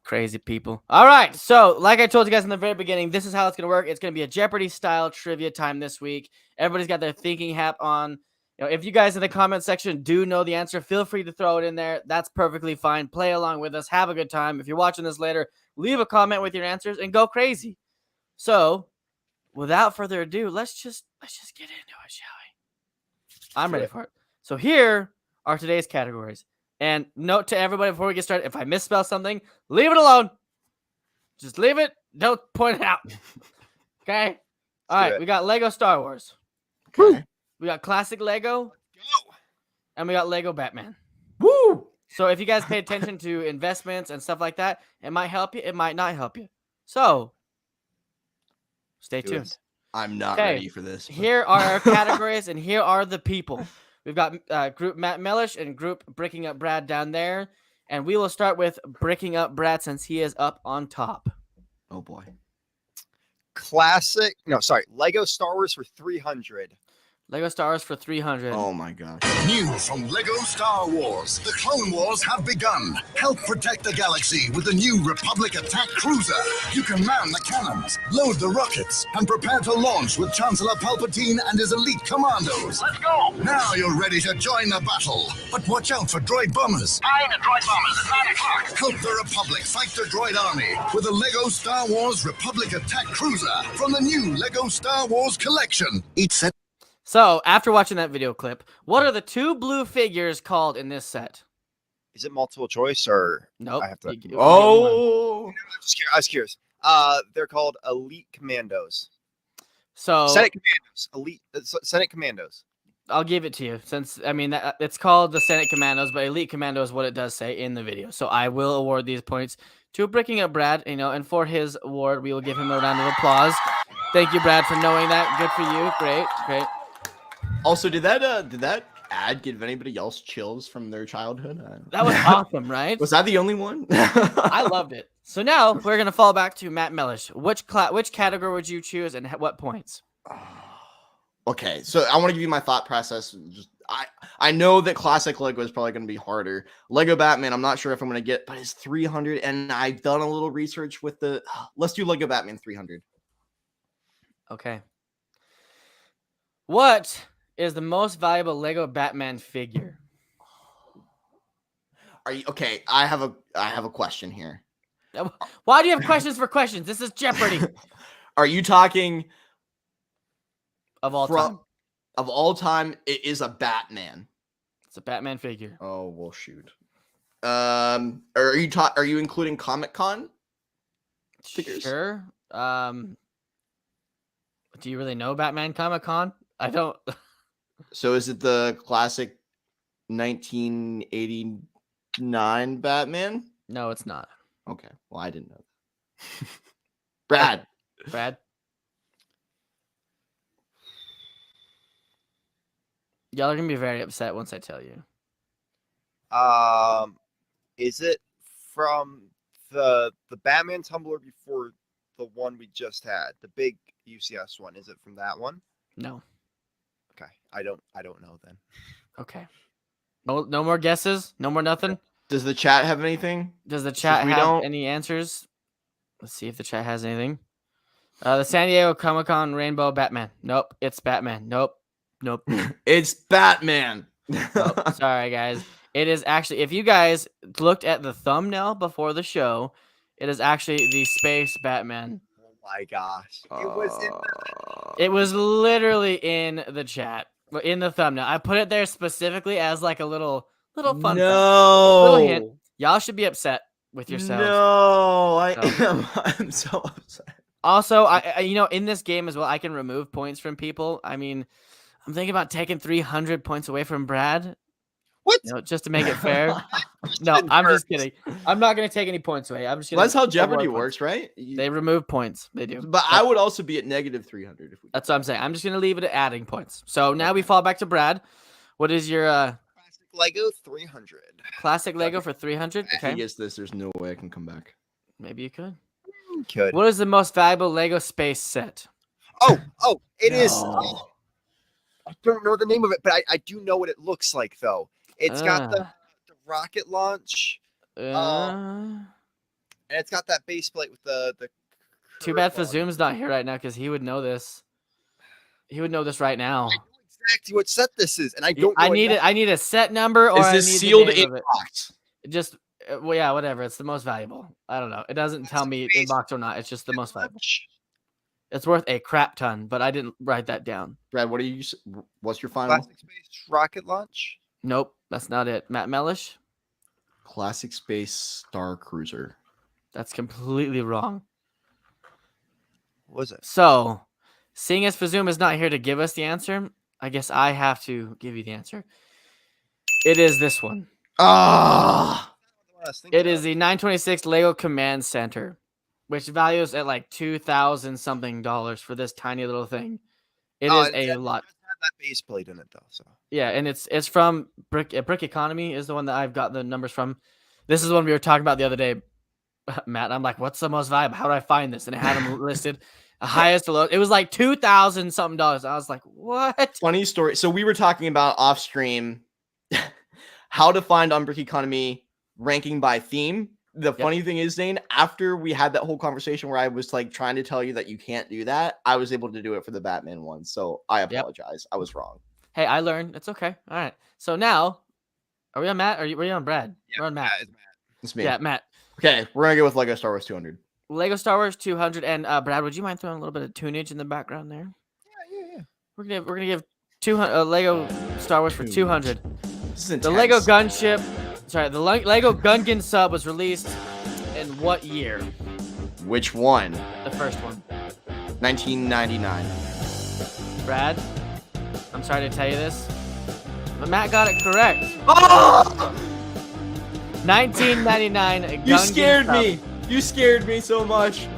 Crazy people. All right. So, like I told you guys in the very beginning, this is how it's going to work. It's going to be a Jeopardy style trivia time this week. Everybody's got their thinking hat on. You know, if you guys in the comment section do know the answer, feel free to throw it in there. That's perfectly fine. Play along with us. Have a good time. If you're watching this later, leave a comment with your answers and go crazy. So, without further ado, let's just get into it, shall we? I'm ready for it. So here are today's categories. And note to everybody before we get started, if I misspell something, leave it alone. Just leave it. Don't point it out. Okay? All right. We got Lego Star Wars. Okay. We got classic Lego. Go. And we got Lego Batman. Woo! So if you guys pay attention to investments and stuff like that, it might help you. It might not help you. So stay Do tuned. it. I'm not Okay, ready for this. but- Here are our categories, and here are the people. We've got group Matt Mellish and group BrickingUpBrad down there. And we will start with BrickingUpBrad since he is up on top. Oh boy. Lego Star Wars for 300. Lego Star Wars for 300. Oh my gosh. New from Lego Star Wars, the Clone Wars have begun. Help protect the galaxy with the new Republic attack cruiser. You can man the cannons, load the rockets, and prepare to launch with Chancellor Palpatine and his elite commandos. Let's go! Now you're ready to join the battle. But watch out for droid bombers. Aye, the droid bombers at 9 o'clock. Help the Republic fight the droid army with the Lego Star Wars Republic attack cruiser from the new Lego Star Wars collection. Each set. So, after watching that video clip, what are the 2 blue figures called in this set? Is it multiple choice or? Nope. I have to. Oh. I was curious. They're called Elite Commandos. So Senate Commandos. Elite Senate Commandos. I'll give it to you, since I mean it's called the Senate Commandos, but Elite Commando is what it does say in the video. So I will award these points to Bricking Up Brad, and for his award, we will give him a round of applause. Thank you, Brad, for knowing that. Good for you. Great. Also, did that ad give anybody else chills from their childhood? That was awesome, right? Was I the only one? I loved it. So now we're gonna fall back to Matt Mellish. Which category would you choose, and what points? Okay, so I want to give you my thought process. I know that classic Lego is probably going to be harder. Lego Batman, I'm not sure if I'm going to get, but it's 300, and I've done a little research with the. Let's do Lego Batman 300. Okay. What is the most valuable Lego Batman figure? Are you okay? I have a question here. Why do you have questions for questions? This is Jeopardy. Are you talking of all time? Of all time, it is a Batman. It's a Batman figure. Oh well, shoot. Are you including Comic-Con figures? Sure. Do you really know Batman Comic-Con? I don't. So is it the classic 1989 Batman? No, it's not. Okay. Well, I didn't know that. Brad. Y'all are gonna be very upset once I tell you. Is it from the Batman tumbler before the one we just had, the big UCS one? Is it from that one? No. Okay, I don't know then. Okay. No more guesses. No more nothing. Does the chat have anything? Does the chat have any answers? Let's see if the chat has anything. The San Diego Comic-Con Rainbow Batman. Nope, it's Batman. Nope. It's Batman. Nope. Sorry, guys. It is actually, if you guys looked at the thumbnail before the show, it is actually the Space Batman. Oh my gosh. It was literally in the chat, in the thumbnail. I put it there specifically as like a little fun fact. Little hint. Y'all should be upset with yourselves. No, I'm so upset. Also, I in this game as well, I can remove points from people. I mean, I'm thinking about taking 300 points away from Brad. What? Just to make it fair. No, I'm just kidding. I'm not going to take any points away. I'm just going. That's how Jeopardy works, right? They remove points. They do. But I would also be at negative 300 if we. That's what I'm saying. I'm just going to leave it at adding points. So now we fall back to Brad. What is your classic Lego 300? Classic Lego for 300. If he gets this, there's no way I can come back. Maybe you could. Could. What is the most valuable Lego space set? Oh, it is. I don't know the name of it, but I do know what it looks like though. It's got the rocket launch, and it's got that base plate with the. Too bad Fazoom's not here right now because he would know this. He would know this right now. I know exactly what set this is, and I don't. I need a set number, or is this sealed in box? Just yeah, whatever. It's the most valuable. I don't know. It doesn't tell me in box or not. It's just the most valuable. It's worth a crap ton, but I didn't write that down. Brad, what's your final? Classic space rocket launch. Nope, that's not it. Matt Mellish? Classic Space Star Cruiser. That's completely wrong. What was it? So, seeing as Fazoom is not here to give us the answer, I guess I have to give you the answer. It is this one. It is the 926 Lego Command Center, which values at like $2,000 something for this tiny little thing. It is a lot. That base plate in it though, so yeah, and it's from Brick Economy is the one that I've got the numbers from. This is the one we were talking about the other day, Matt. I'm like, what's the most valuable? How do I find this? And it had them listed. Highest to low. It was like $2,000 something. I was like, what? Funny story. So we were talking about off stream how to find on Brick Economy ranking by theme. The funny thing is, Zane, after we had that whole conversation where I was like trying to tell you that you can't do that, I was able to do it for the Batman one. So I apologize. I was wrong. Hey, I learned. It's okay. All right. So now, are we on Matt? Are we on Brad? Yeah, We're on Matt. It's me. Yeah, Matt. Okay, we're gonna go with Lego Star Wars 200. Lego Star Wars 200. And Brad, would you mind throwing a little bit of tunage in the background there? Yeah. We're gonna give 200 Lego Star Wars for 200. This is The Lego gunship. Sorry, the Lego Gungan sub was released in what year? Which one? The first one. 1999. Brad, I'm sorry to tell you this, but Matt got it correct. Oh! 1999. You scared me. You scared me so much.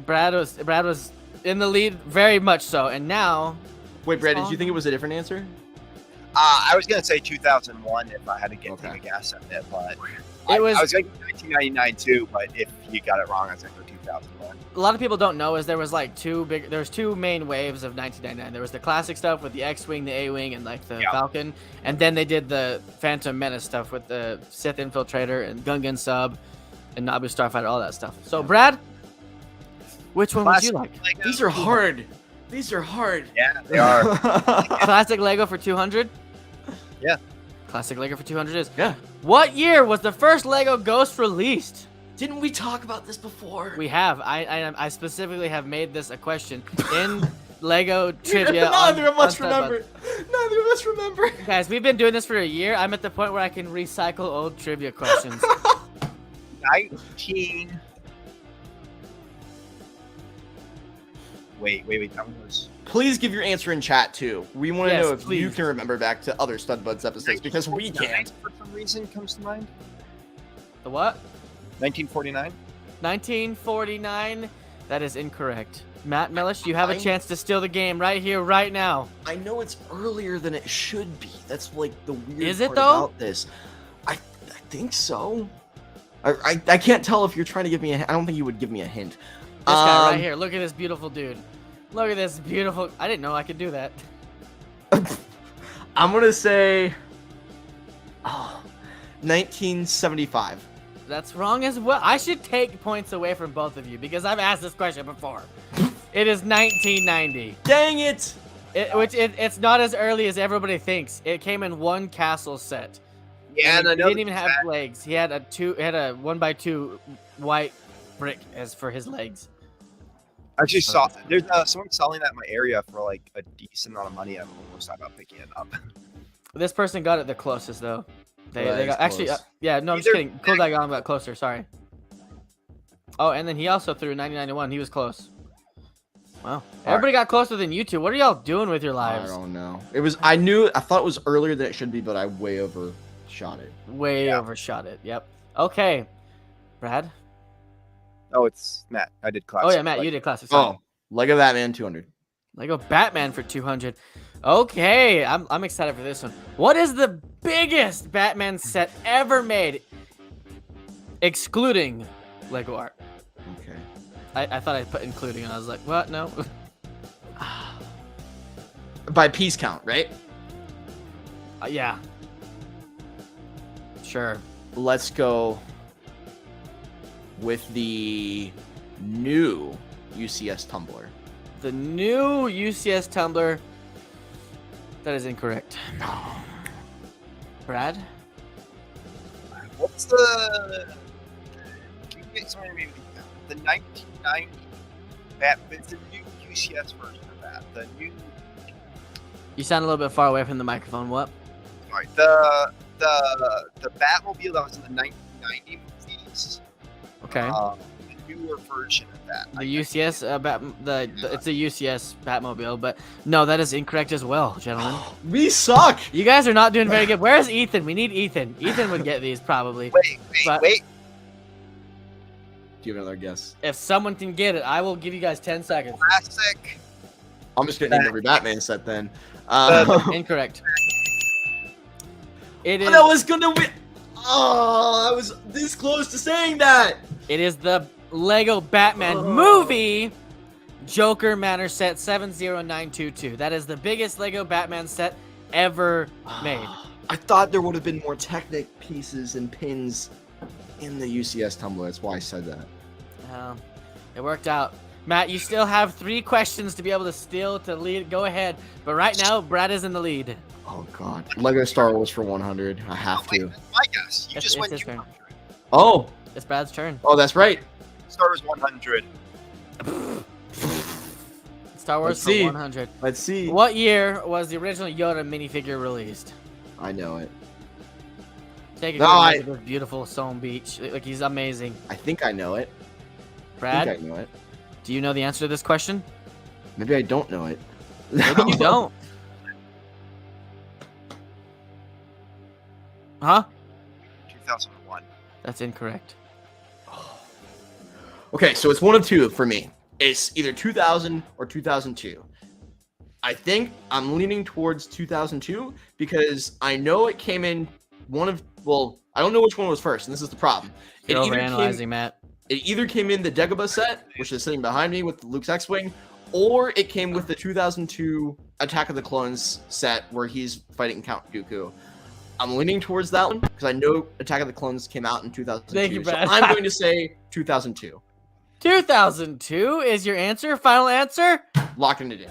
Brad was in the lead, very much so, and now. Wait, Brad, did you think it was a different answer? I was gonna say 2001 if I had to take a guess at it, but I was going to go 1999 too. But if you got it wrong, I was going to go 2001. A lot of people don't know is there was like two main waves of 1999. There was the classic stuff with the X-wing, the A-wing, and like the Falcon, and then they did the Phantom Menace stuff with the Sith Infiltrator and Gungan sub, and Naboo Starfighter, all that stuff. So Brad, which one would you like? Lego. These are hard. These are hard. Yeah, they are. Classic Lego for 200. Yeah. Classic Lego for 200 is. Yeah. What year was the first Lego Ghost released? Didn't we talk about this before? We have. I specifically have made this a question in Lego trivia. Neither of us remember. Neither of us remember. Guys, we've been doing this for a year. I'm at the point where I can recycle old trivia questions. 19. Wait. That was. Please give your answer in chat too. We want to Yes, know if please. you can remember back to other Stud Buds episodes because we can't. For some reason, comes to mind. The what? 1949. 1949. That is incorrect. Matt Mellish, you have a chance to steal the game right here, right now. I know it's earlier than it should be. That's like the weird Is it part though? about this. I think so. I can't tell if you're trying to give me a hint. I don't think you would give me a hint. This guy right here. Look at this beautiful dude. Look at this beautiful. I didn't know I could do that. I'm gonna say 1975. That's wrong as well. I should take points away from both of you because I've asked this question before. It is 1990. Dang it! It's not as early as everybody thinks. It came in one castle set. Yeah, and I he know didn't even have legs. He had a 1x2 white brick as for his legs. I actually saw there's someone selling that in my area for like a decent amount of money. I'm almost about picking it up. This person got it the closest though. They Right, got actually close. yeah, no, I'm just kidding. Cool Diagon got closer, sorry. Oh, and then he also threw 1991. He was close. Wow. Everybody got closer than you two. What are y'all doing with your lives? I don't know. It was. I thought it was earlier than it should be, but I way overshot it. Way overshot it. Yep. Okay. Brad? Oh, it's Matt. I did classic. Oh yeah, Matt, you did classic. Sorry. Oh, Lego Batman 200. Lego Batman for 200. Okay, I'm excited for this one. What is the biggest Batman set ever made, excluding Lego art? Okay. I thought I'd put including, and I was like, what? No. By piece count, right? Yeah. Sure. Let's go with the new UCS tumbler. The new UCS tumbler. That is incorrect. Brad? What's the? Can you get somebody maybe the 1990 Batman? It's the new UCS version of that. The new. You sound a little bit far away from the microphone. What? Sorry, the Batmobile that was in the 1990 movies. Okay. The newer version of that. The UCS it's a UCS Batmobile, but no, that is incorrect as well, gentlemen. We suck. You guys are not doing very good. Where's Ethan? We need Ethan. Ethan would get these probably. Wait. Do you have another guess? If someone can get it, I will give you guys 10 seconds. Classic. I'm just gonna name every Batman set then. Incorrect. It is. I was gonna win. Oh, I was this close to saying that. It is the Lego Batman movie Joker Manor set 70922. That is the biggest Lego Batman set ever made. I thought there would have been more Technic pieces and pins in the UCS tumbler. That's why I said that. It worked out. Matt, you still have 3 questions to be able to lead. Go ahead. But right now, Brad is in the lead. Oh, God. Lego Star Wars for 100. I have to. My guess. You It's- just it's went his turn. 200. Oh. It's Brad's turn. Oh, that's right. Star Wars 100. Star Wars Let's see. for 100. Let's see. What year was the original Yoda minifigure released? I know it. Take a No, good I- look at this beautiful Stone Beach. Like, he's amazing. I think I know it. Brad, I think I know it. do you know the answer to this question? Maybe I don't know it. Maybe you don't. Huh? 2001. That's incorrect. Okay, so it's one of two for me. It's either 2000 or 2002. I think I'm leaning towards 2002 because I know it came in I don't know which one was first, and this is the problem. You're overanalyzing, Matt. It either came in the Dagobah set, which is sitting behind me with Luke's X-Wing, or it came with the 2002 Attack of the Clones set where he's fighting Count Dooku. I'm leaning towards that one because I know Attack of the Clones came out in 2002. Thank you, so Brad. I'm going to say 2002. 2002 is your answer? Final answer? Locking it in.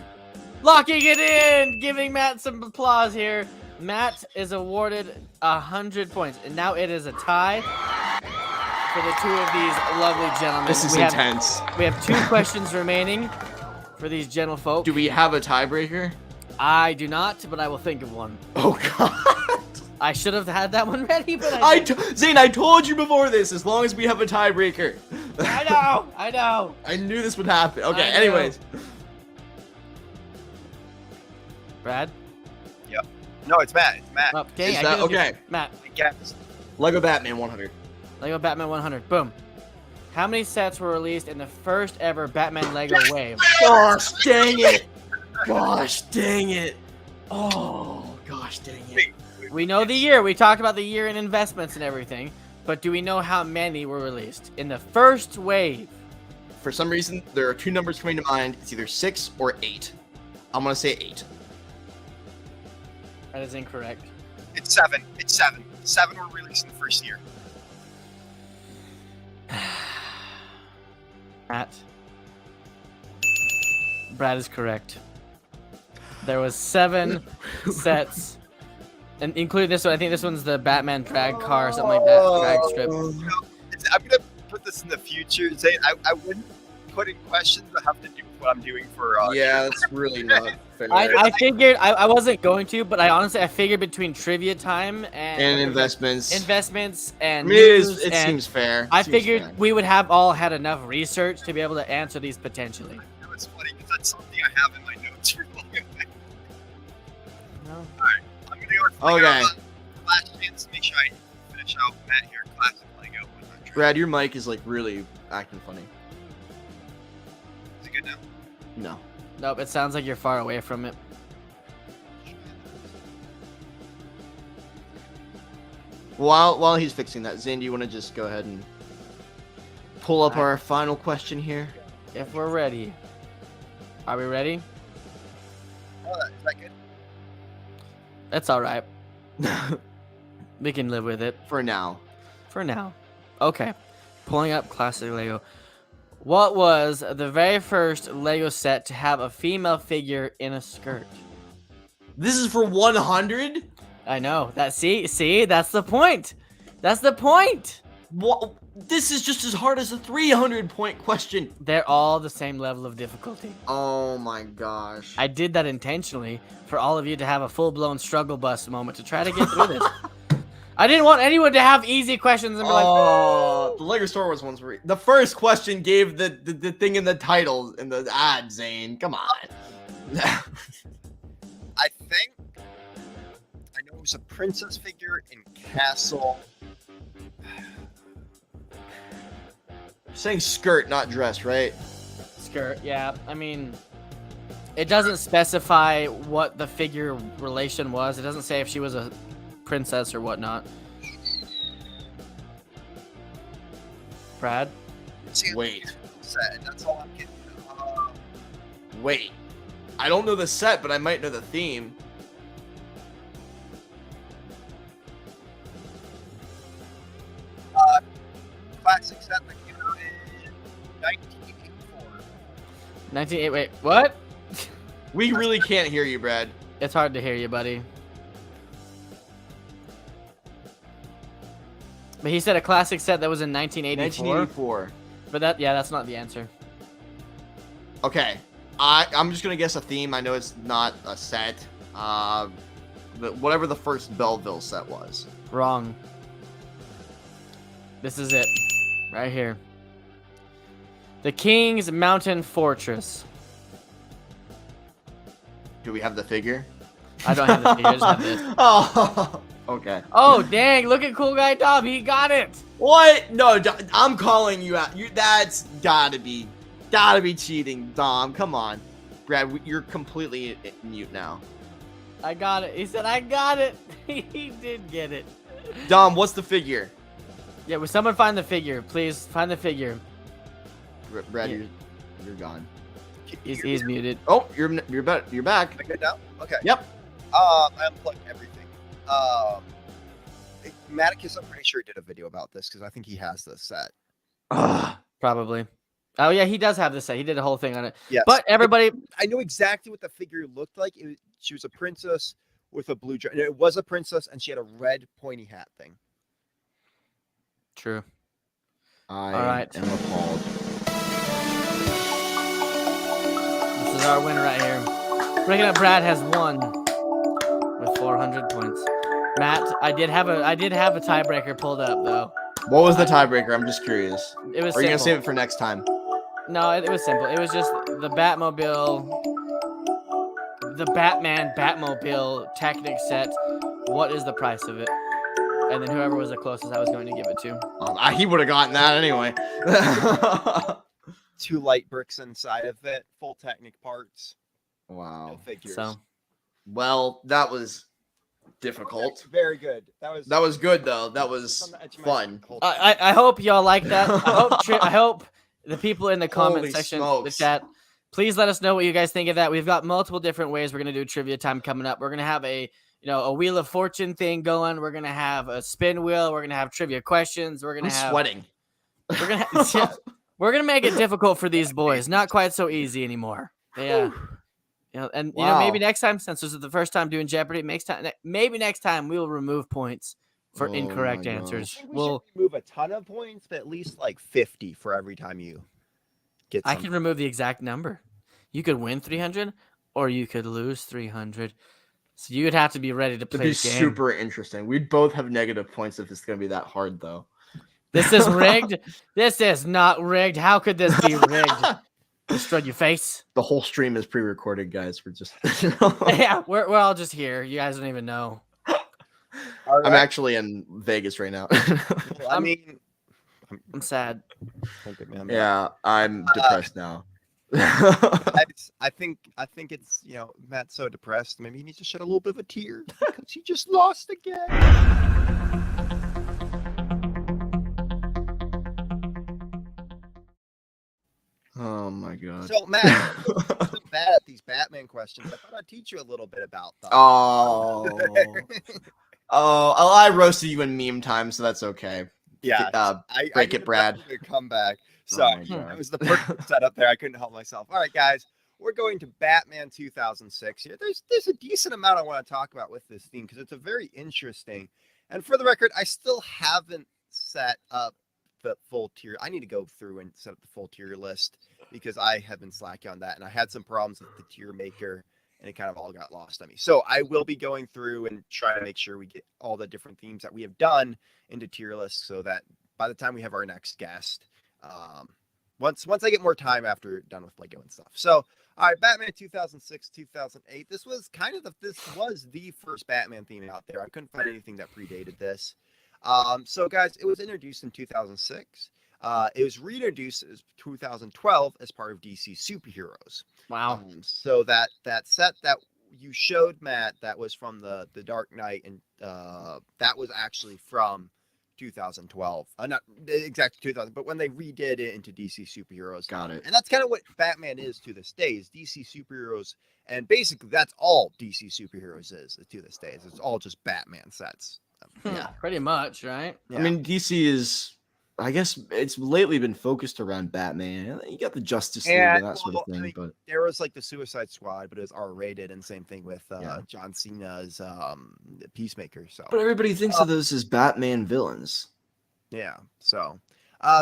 Locking it in! Giving Matt some applause here. Matt is awarded 100 points, and now it is a tie for the 2 of these lovely gentlemen. This is intense. We have 2 questions remaining for these gentle folk. Do we have a tiebreaker? I do not, but I will think of one. Oh, God. I should have had that one ready, but Zane, I told you before this, as long as we have a tiebreaker. I know. I knew this would happen. Okay, I know. anyways. Brad? Yep. No, it's Matt. It's Matt. Okay, Is that- okay. Matt. I guess. Lego Batman 100. Lego Batman 100. Boom. How many sets were released in the first ever Batman Lego wave? Gosh, dang it. Gosh, dang it. Oh, gosh, dang it. We know the year. We talked about the year in investments and everything. But do we know how many were released in the first wave? For some reason, there are 2 numbers coming to mind. It's either 6 or 8. I'm going to say 8. That is incorrect. It's 7. It's 7. 7 were released in the first year. Matt. Brad is correct. There was 7 sets, and including this one. I think this one's the Batman drag car or something like that. Drag strip. I'm gonna put this in the future. Zane, I wouldn't put in questions that have to do with what I'm doing for. Yeah, that's really not fair. I figured I wasn't going to, but I figured between trivia time and investments. And I mean, news it and seems fair. I Seems figured fair. we would have all had enough research to be able to answer these potentially. You know, it's funny because that's something I have in my notes for No. Alright, I'm gonna go for Okay. last chance to make sure I finish out Matt here. Classic Lego 100. Brad, your mic is like really acting funny. Is it good now? No. Nope, it sounds like you're far away from it. While he's fixing that, Zane, do you want to just go ahead and pull up our final question here? If we're ready. Are we ready? Oh, is that good? That's all right. We can live with it For now. for now. Okay. Pulling up classic Lego. What was the very first Lego set to have a female figure in a skirt? This is for 100? I know. See, that's the point. That's the point. What? This is just as hard as a 300-point question. They're all the same level of difficulty. Oh my gosh. I did that intentionally for all of you to have a full-blown struggle bus moment to try to get through this. I didn't want anyone to have easy questions and be like, oh, the Lego Star Wars ones were. The first question gave the thing in the title in the ad, Zane. Come on. I think I know it was a princess figure in Castle. Saying skirt, not dress, right? skirt. Yeah, I mean, it doesn't specify what the figure relation was. It doesn't say if she was a princess or whatnot. Brad? see Wait. set, and that's all I'm getting. Wait. I don't know the set, but I might know the theme. Classic set that came out in 1984. Wait, what? We really can't hear you, Brad. It's hard to hear you, buddy. But he said a classic set that was in 1984. 1984. But that's not the answer. Okay. I'm just gonna guess a theme. I know it's not a set. Whatever the first Belleville set was. Wrong. This is it. Right here. The King's Mountain Fortress. Do we have the figure? I don't have the figure. I just have this. Oh, okay. Oh, dang. Look at Cool Guy Dom. He got it. What? No, I'm calling you out. That's gotta be cheating, Dom. Come on. Brad, you're completely mute now. I got it. He said, I got it. He did get it. Dom, what's the figure? Yeah, will someone find the figure? Please, find the figure. Brad, Yeah. you're gone. He's muted. Oh, you're back. You're back. Am I good now? Okay. Yep. I unplugged everything. Maticus, I'm pretty sure did a video about this because I think he has this set. Probably. Oh, yeah, he does have this set. He did a whole thing on it. Yes. But everybody... I know exactly what the figure looked like. She was a princess with a blue dress. It was a princess, and she had a red pointy hat thing. True. I All right. am appalled. This is our winner right here. BrickingUpBrad has won with 400 points. Matt, I did have a tiebreaker pulled up though. What was the tiebreaker? I'm just curious. It was. Or are you gonna simple. save it for next time? No, it was simple. It was just the Batmobile, the Batmobile Technic set. What is the price of it? And then whoever was the closest, I was going to give it to. He would have gotten that anyway. 2 light bricks inside of it, full Technic parts. Wow. No figures. So, Well, that was difficult. Very good. That was good though. That was fun. I hope y'all like that. I hope the people in the comment Holy section, smokes. the chat, please let us know what you guys think of that. We've got multiple different ways we're gonna do trivia time coming up. We're gonna have a Wheel of Fortune thing going. We're gonna have a spin wheel. We're gonna have trivia questions. We're gonna have sweating. We're gonna make it difficult for these boys. Not quite so easy anymore. Yeah. And Wow. maybe next time, since this is the first time doing Jeopardy, maybe next time we will remove points for Oh incorrect my answers. We We'll should remove a ton of points, but at least like 50 for every time you get I something. can remove the exact number. You could win 300 or you could lose 300. So you'd have to be ready to It'd play be the game. super interesting. We'd both have negative points if it's gonna be that hard though. This is rigged. This is not rigged. How could this be rigged? Destroy your face. The whole stream is pre-recorded, guys. We're just Yeah, we're all just here. You guys don't even know. All I'm right. actually in Vegas right now. Well, I mean, I'm sad. okay, man. Yeah, I'm depressed now. I think it's Matt's so depressed. Maybe he needs to shed a little bit of a tear because he just lost again. Oh my god. So Matt, you're so bad at these Batman questions. I thought I'd teach you a little bit about them. Oh. Oh, I roasted you in meme time, so that's okay. Yeah, Break it, Brad. Come back. Oh Sorry, my God. it was the perfect setup there. I couldn't help myself. All right, guys, we're going to Batman 2006 here. There's a decent amount I want to talk about with this theme because it's a very interesting. And for the record, I still haven't set up the full tier. I need to go through and set up the full tier list because I have been slacking on that, and I had some problems with the tier maker. And it kind of all got lost on me. So I will be going through and trying to make sure we get all the different themes that we have done into tier lists so that by the time we have our next guest, once I get more time after done with Lego and stuff. So, all right, Batman 2006, 2008. This was the first Batman theme out there. I couldn't find anything that predated this. So guys, it was introduced in 2006. It was reintroduced in 2012 as part of DC Superheroes. Wow. So that set that you showed, Matt, that was from the Dark Knight, and that was actually from 2012. Not exactly 2000, but when they redid it into DC superheroes. Got it. And that's kind of what Batman is to this day, is DC superheroes. And basically, that's all DC superheroes is to this day. It's all just Batman sets. Yeah, pretty much, right? I mean, DC is, I guess it's lately been focused around Batman. You got the Justice League and that sort of thing, I mean, but there was like the Suicide Squad, but it was R-rated, and same thing with Yeah. John Cena's Peacemaker. So, but everybody thinks of those as Batman villains. yeah. So,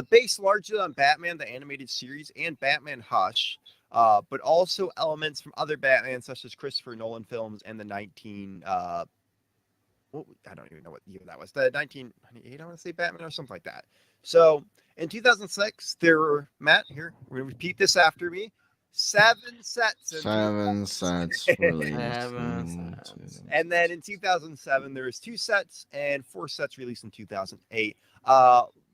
based largely on Batman the animated series and Batman Hush, but also elements from other Batman such as Christopher Nolan films and the I don't even know what year that was. The 1998, I want to say Batman or something like that. So in 2006, there were, Matt, here, we're going to repeat this after me, 7 sets. 7 sets released. And then in 2007, there was 2 sets and 4 sets released in 2008.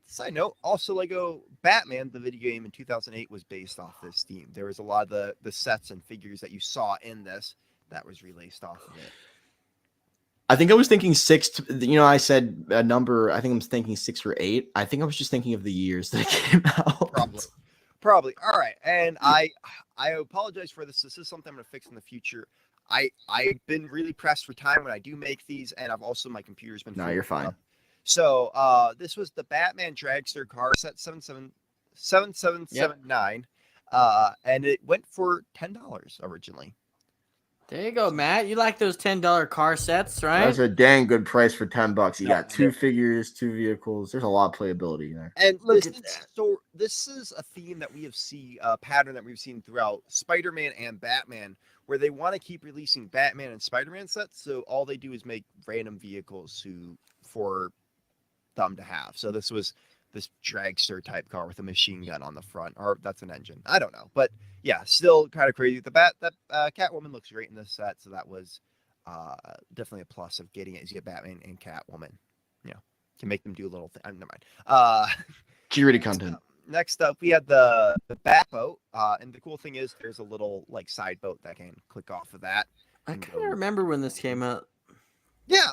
Side note, also Lego Batman, the video game in 2008, was based off this theme. There was a lot of the sets and figures that you saw in this that was released off of it. I think I was thinking 6. I said a number. I think I'm thinking 6 or 8. I think I was just thinking of the years that it came out. Probably. All right. And I apologize for this. This is something I'm going to fix in the future. I've been really pressed for time when I do make these, and I've also, my computer's been. No, you're fine. Up. So this was the Batman Dragster car set 7779, and it went for $10 originally. There you go, Matt. You like those $10 car sets, right? That's a dang good price for $10. You got 2 figures, 2 vehicles. There's a lot of playability there. And this is a theme that we have seen, a pattern that we've seen throughout Spider-Man and Batman, where they want to keep releasing Batman and Spider-Man sets. So all they do is make random vehicles for them to have. So this was this dragster type car with a machine gun on the front, or that's an engine. I don't know, but yeah, still kind of crazy. That Catwoman looks great in this set, so that was definitely a plus of getting it. Is you get Batman and Catwoman, can make them do a little thing. Never mind. G-rated content. Next up, we had the Batboat, and the cool thing is there's a little like side boat that can click off of that. I kind of remember when this came out. Yeah,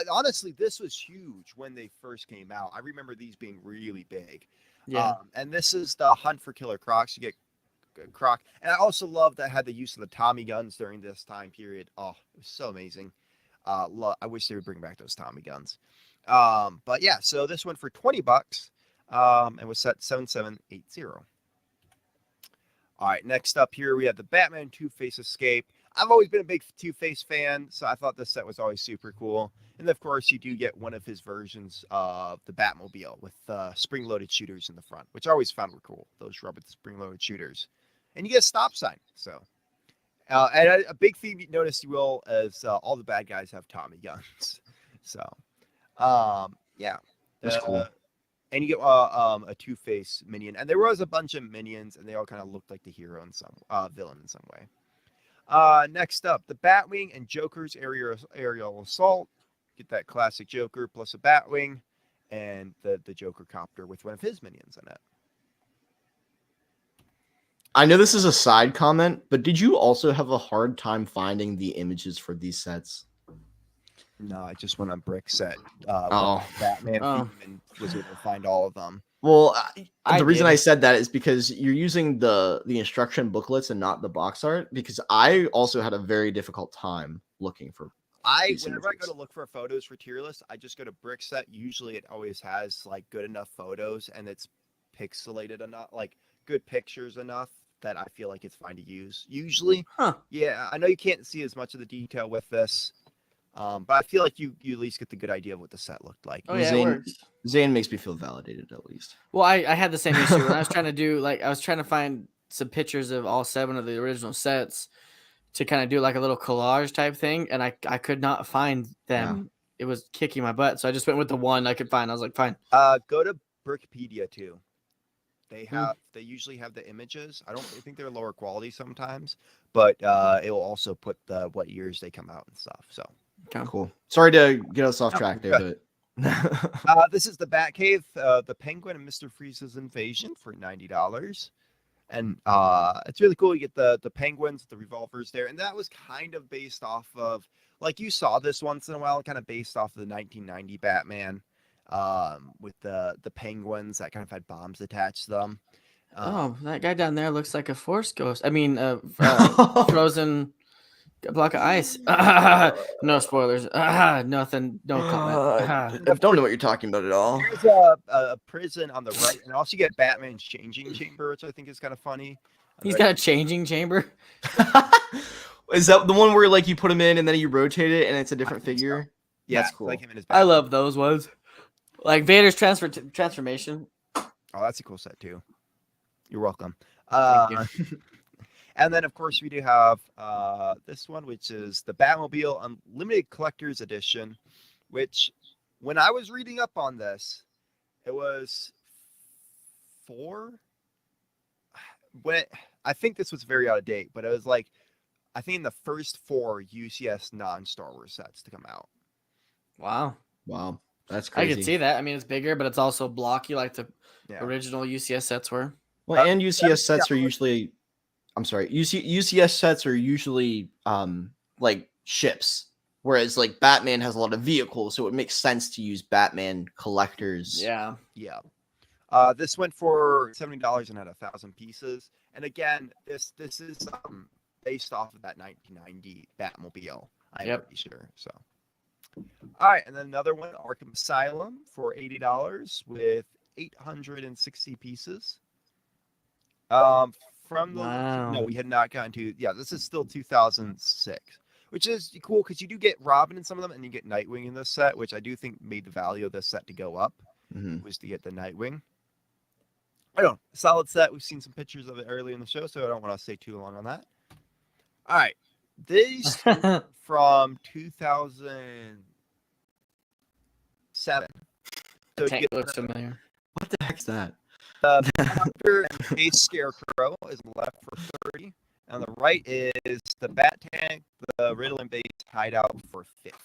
honestly, this was huge when they first came out. I remember these being really big. Yeah. And this is the Hunt for Killer Crocs. You get Croc. And I also love that had the use of the Tommy guns during this time period. Oh, it was so amazing. I wish they would bring back those Tommy guns. But yeah, so this went for $20 and was set 7780. All right, next up here, we have the Batman Two-Face Escape. I've always been a big Two-Face fan, so I thought this set was always super cool. And of course, you do get one of his versions of the Batmobile with spring-loaded shooters in the front, which I always found were cool, those rubber spring-loaded shooters. And you get a stop sign. So, and a big theme you notice, you will, is all the bad guys have Tommy guns. So, yeah. That's cool. And you get a Two-Face minion. And there was a bunch of minions, and they all kind of looked like the hero in some villain in some way. Next up, the Batwing and Joker's aerial assault. Get that classic Joker plus a Batwing and the Joker copter with one of his minions in it. I know this is a side comment, but did you also have a hard time finding the images for these sets? No, I just went on Brick set. Batman and was able to find all of them. Well, the reason I said that is because you're using the instruction booklets and not the box art, because I also had a very difficult time looking for whenever I go to look for photos for tier list, I just go to Brick set. Usually it always has like good enough photos and it's pixelated enough, like good pictures enough that I feel like it's fine to use. Usually. Yeah, I know you can't see as much of the detail with this. But I feel like you at least get the good idea of what the set looked like. Oh, yeah, Zane makes me feel validated at least. Well, I had the same issue when I was trying to do I was trying to find some pictures of all 7 of the original sets to kind of do like a little collage type thing, and I could not find them. Yeah. It was kicking my butt, so I just went with the one I could find. I was like, fine. Go to Wikipedia too. They usually have the images. I think they're lower quality sometimes, but it will also put what years they come out and stuff. So. Okay. Cool. Sorry to get us off track there, but this is the Batcave, the Penguin and Mr. Freeze's Invasion for $90. And it's really cool. You get the penguins, the revolvers there, and that was kind of based off of, like, you saw this once in a while, kind of based off of the 1990 Batman. with the penguins that kind of had bombs attached to them. Oh, that guy down there looks like a force ghost. I mean, frozen block of ice. No spoilers. Nothing. No comment. I don't know what you're talking about at all. There's a prison on the right, and also you get Batman's changing chamber, which I think is kind of funny. He's got a changing chamber. Is that the one where like you put him in and then you rotate it and it's a different figure? Yeah, That's cool. like him in his I love those ones. Like Vader's transformation. Oh, that's a cool set too. You're welcome. Thank you. And then, of course, we do have this one, which is the Batmobile Unlimited Collector's Edition, which, when I was reading up on this, it was 4. I think this was very out of date, but it was like, I think in the first 4 UCS non-Star Wars sets to come out. Wow. That's crazy. I could see that. I mean, it's bigger, but it's also blocky like the original UCS sets were. Well, and UCS sets are usually, UCS sets are usually like ships, whereas like Batman has a lot of vehicles, so it makes sense to use Batman collectors. Yeah. This went for $70 and had 1,000 pieces. And again, this is based off of that 1990 Batmobile. I'm pretty sure. So, all right, and then another one, Arkham Asylum for $80 with 860 pieces. No, we had not gotten to. Yeah, this is still 2006, which is cool because you do get Robin in some of them, and you get Nightwing in this set, which I do think made the value of this set to go up. Was to get the Nightwing. I don't know, solid set. We've seen some pictures of it earlier in the show, so I don't want to stay too long on that. All right, these from 2007. So Tank looks familiar. What the heck's that? The Hunter and Base Scarecrow is left for 30. On the right is the Bat Tank, the Riddle and Base Hideout for 50.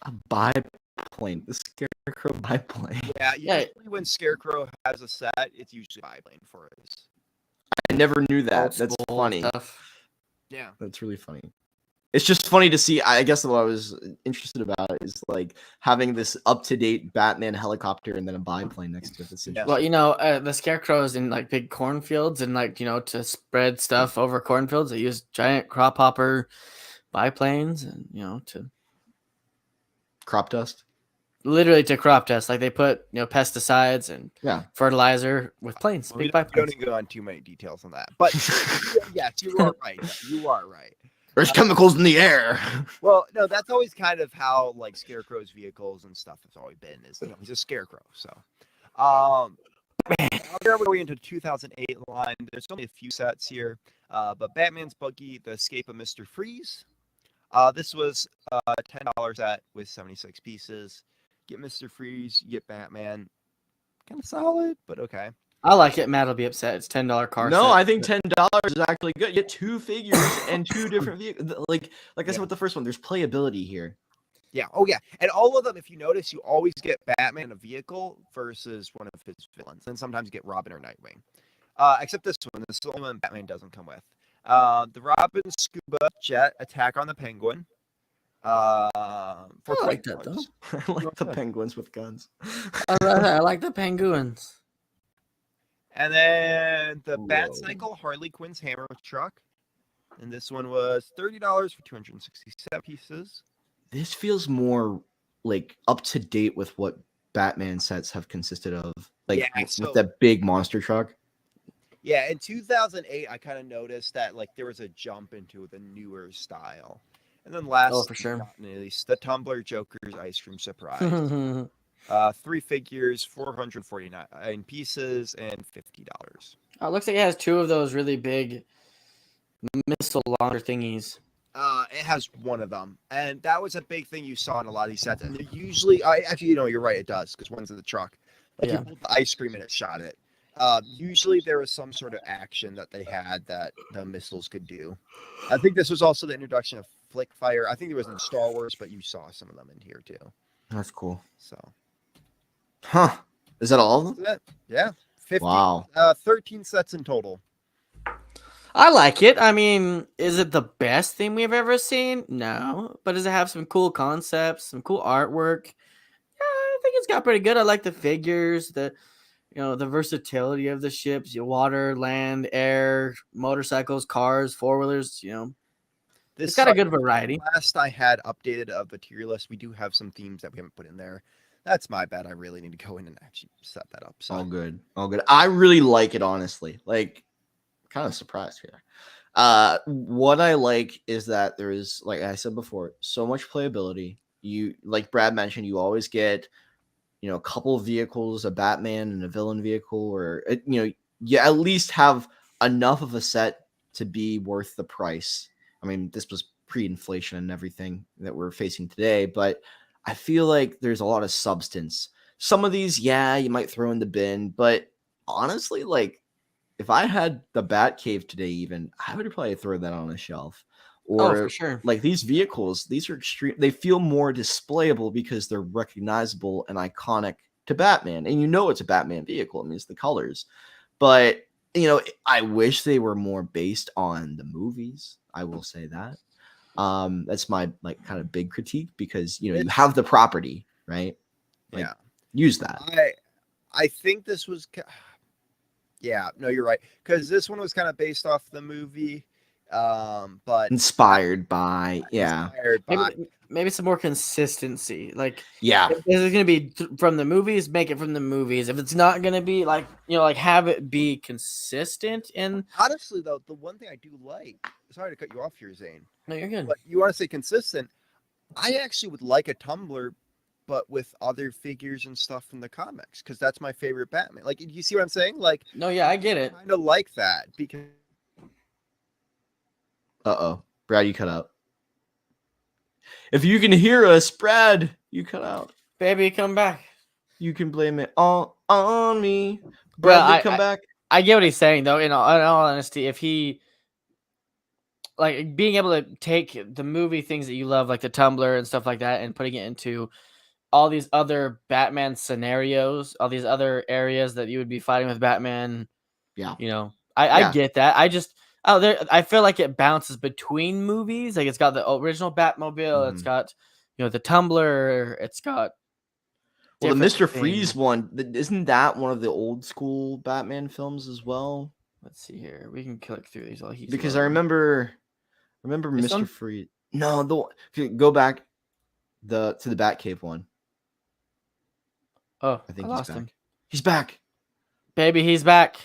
A biplane. The Scarecrow biplane. Yeah, usually when Scarecrow has a set, it's usually biplane for it. I never knew that. That's funny. Yeah. That's really funny. It's just funny to see. I guess what I was interested about is like having this up-to-date Batman helicopter and then a biplane next to it. Well, you know, the Scarecrows in like big cornfields and like, you know, to spread stuff over cornfields, they use giant crop hopper biplanes and, you know, to crop dust. Literally to crop dust. Like they put, you know, pesticides and fertilizer with planes. Big biplanes. Don't even go on too many details on that. But yes, you are right. You are right. There's chemicals in the air. Well, no, that's always kind of how like Scarecrow's vehicles and stuff has always been. Is, you know, he's a scarecrow. So, I'll go into 2008 line. There's only a few sets here, but Batman's Buggy, The Escape of Mr. Freeze. This was $10 at with 76 pieces. Get Mr. Freeze, you get Batman. Kind of solid, but okay. I like it. Matt will be upset. It's $10 car. No, set. I think $10 is actually good. You get 2 figures and 2 different vehicles. Like I said with the first one, there's playability here. Yeah. Oh, yeah. And all of them, if you notice, you always get Batman in a vehicle versus one of his villains. And sometimes you get Robin or Nightwing. Except this one. This is the only one Batman doesn't come with. The Robin Scuba Jet Attack on the Penguin. I like that, though. I like the penguins with guns. I like the penguins. And then the Batcycle Harley Quinn's Hammer Truck. And this one was $30 for 267 pieces. This feels more like up to date with what Batman sets have consisted of. Like with that big monster truck. Yeah, in 2008, I kind of noticed that like there was a jump into the newer style. And then last, for sure, at least, the Tumbler Joker's Ice Cream Surprise. 3 figures, 449 pieces, and $50. Oh, it looks like it has 2 of those really big missile launcher thingies. It has 1 of them, and that was a big thing you saw in a lot of these sets. And they're usually, actually, you know, you're right, it does because one's in the truck. Like you pulled the ice cream and it shot it. Usually there was some sort of action that they had that the missiles could do. I think this was also the introduction of Flick Fire. I think it was in Star Wars, but you saw some of them in here too. That's cool. So. Huh. Is that all of them? Yeah. 50, wow. 13 sets in total. I like it. I mean, is it the best thing we've ever seen? No. But does it have some cool concepts, some cool artwork? Yeah, think it's got pretty good. I like the figures, the versatility of the ships, water, land, air, motorcycles, cars, four-wheelers, This it's got a good variety. Last I had updated of the tier list, we do have some themes that we haven't put in there. That's my bad. I really need to go in and actually set that up. So All good. I really like it, honestly. Like, kind of surprised here. What I like is that there is, like I said before, so much playability. You, like Brad mentioned, you always get, a couple of vehicles, a Batman and a villain vehicle, or you at least have enough of a set to be worth the price. I mean, this was pre-inflation and everything that we're facing today, but I feel like there's a lot of substance. Some of these, you might throw in the bin, but honestly, like, if I had the Batcave today, even, I would probably throw that on a shelf. Or, for sure. like, these vehicles, these are extreme. They feel more displayable because they're recognizable and iconic to Batman. And it's a Batman vehicle. I mean, it's the colors. But, I wish they were more based on the movies. I will say that. That's my, like, kind of big critique because, you have the property, right? Like, use that. I think this was... Yeah, no, you're right. Because this one was kind of based off the movie, but inspired by. Maybe some more consistency. Like, if it's going to be from the movies, make it from the movies. If it's not going to be like, have it be consistent. And honestly, though, the one thing I do like, sorry to cut you off here, Zane. No, you're good. But you want to say consistent? I actually would like a Tumblr, but with other figures and stuff from the comics, because that's my favorite Batman. Like, you see what I'm saying? Like, no, I get it. Kind of like that because. Brad, you cut out. If you can hear us, Brad, you cut out. Baby, come back. You can blame it all on me. Brad, come back. I get what he's saying, though. In all honesty, if he. Like, being able to take the movie things that you love, like the Tumblr and stuff like that, and putting it into all these other Batman scenarios, all these other areas that you would be fighting with Batman. Yeah. I get that. I feel like it bounces between movies. Like, it's got the original Batmobile. It's got, the Tumblr. It's got. Well, the Mr. Freeze one, isn't that one of the old school Batman films as well? Let's see here. We can click through these. Because I remember Mr. Freeze. No, go back to the Batcave one. Oh, I think I lost him. He's back. Baby, he's back.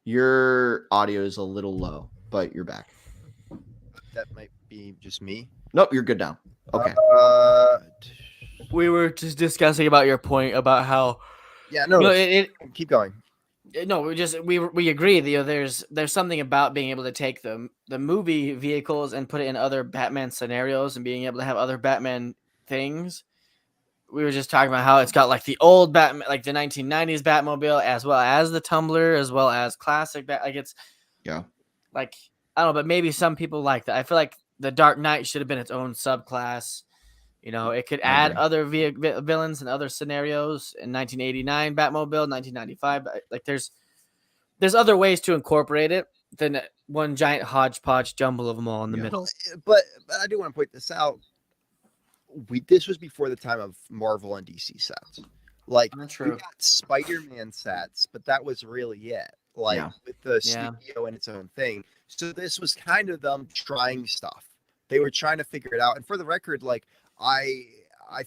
Your audio is a little low, but you're back. That might be just me. Nope, you're good now. Okay. We were just discussing about your point about how. Yeah, no. Keep going. No, we agree that there's something about being able to take the movie vehicles and put it in other Batman scenarios and being able to have other Batman things. We were just talking about how it's got like the old Batman, like the 1990s Batmobile, as well as the Tumblr, as well as classic like it's like, I don't know, but maybe some people like that. I feel like the Dark Knight should have been its own subclass. It could add other villains and other scenarios in 1989 Batmobile, 1995. Like, there's other ways to incorporate it than one giant hodgepodge jumble of them all in the middle. But I do want to point this out. This was before the time of Marvel and DC sets. Like, we got Spider-Man sets, but that was really it. Like, with the studio and its own thing. So this was kind of them trying stuff. They were trying to figure it out. And for the record, like, I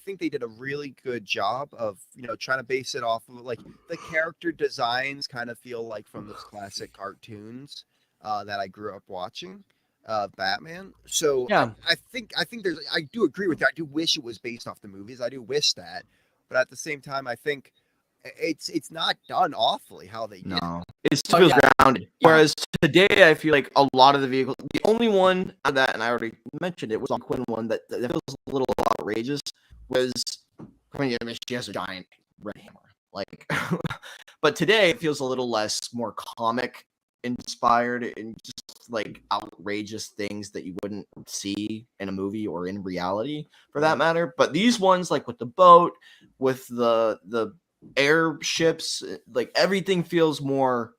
think they did a really good job of, trying to base it off of, like, the character designs kind of feel like from those classic cartoons that I grew up watching. Batman. So I think I do agree with that. I do wish it was based off the movies. I do wish that, but at the same time, I think it's not done awfully how they did. It still feels grounded. Whereas today, I feel like a lot of the vehicles, the only one of that, and I already mentioned it, was on Quinn one that feels a little outrageous. Was she has a giant red hammer, like, but today it feels a little more comic inspired and just like outrageous things that you wouldn't see in a movie or in reality for that matter. But these ones, like with the boat, with the airships, like everything feels more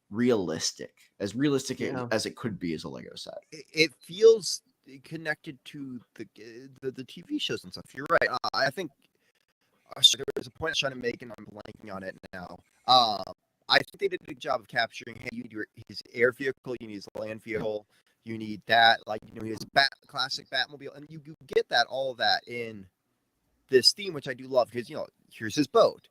realistic as it could be as a Lego set. It feels connected to the TV shows and stuff. You're right. I think there was a point I was trying to make, and I'm blanking on it now. I think they did a good job of capturing. Hey, you need his air vehicle, you need his land vehicle, you need that, like his classic Batmobile, and you get all of that in this theme, which I do love because here's his boat,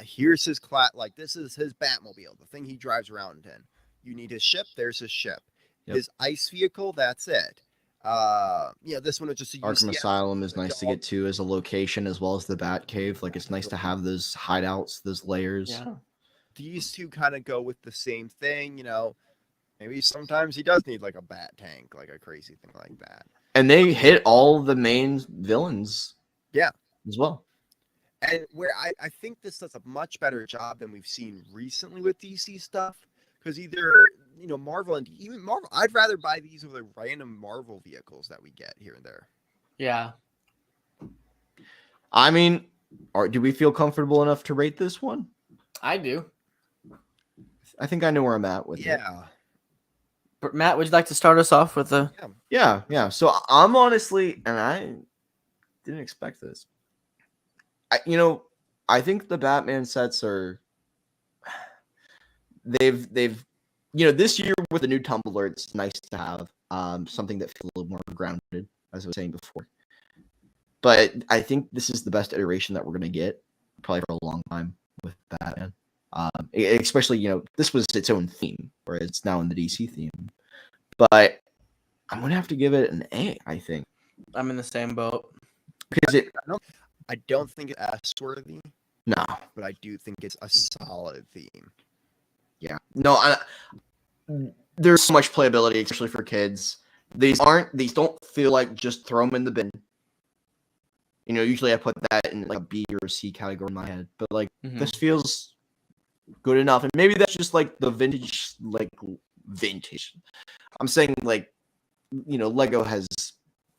here's his like this is his Batmobile, the thing he drives around in. You need his ship. There's his ship. Yep. His ice vehicle. That's it. This one was just Arkham Asylum is nice to get to as a location, as well as the Batcave. Like, it's nice to have those hideouts, those layers. Yeah. These two kind of go with the same thing, Maybe sometimes he does need like a bat tank, like a crazy thing like that. And they hit all the main villains. Yeah. As well. And where I think this does a much better job than we've seen recently with DC stuff. Because either, Marvel and even Marvel, I'd rather buy these over the random Marvel vehicles that we get here and there. Yeah. I mean, do we feel comfortable enough to rate this one? I do. I think I know where I'm at with it. Yeah. But Matt, would you like to start us off with the... Yeah. So I'm honestly, and I didn't expect this. I think the Batman sets are... They've this year with the new Tumbler, it's nice to have something that feels a little more grounded, as I was saying before. But I think this is the best iteration that we're going to get probably for a long time with Batman. Especially, this was its own theme, where it's now in the DC theme. But I'm going to have to give it an A, I think. I'm in the same boat. Because I don't think it's S-worthy. No. But I do think it's a solid theme. Yeah. No, there's so much playability, especially for kids. These don't feel like just throw them in the bin. Usually I put that in like a B or a C category in my head, but this feels good enough. And maybe that's just like the vintage. I'm saying Lego has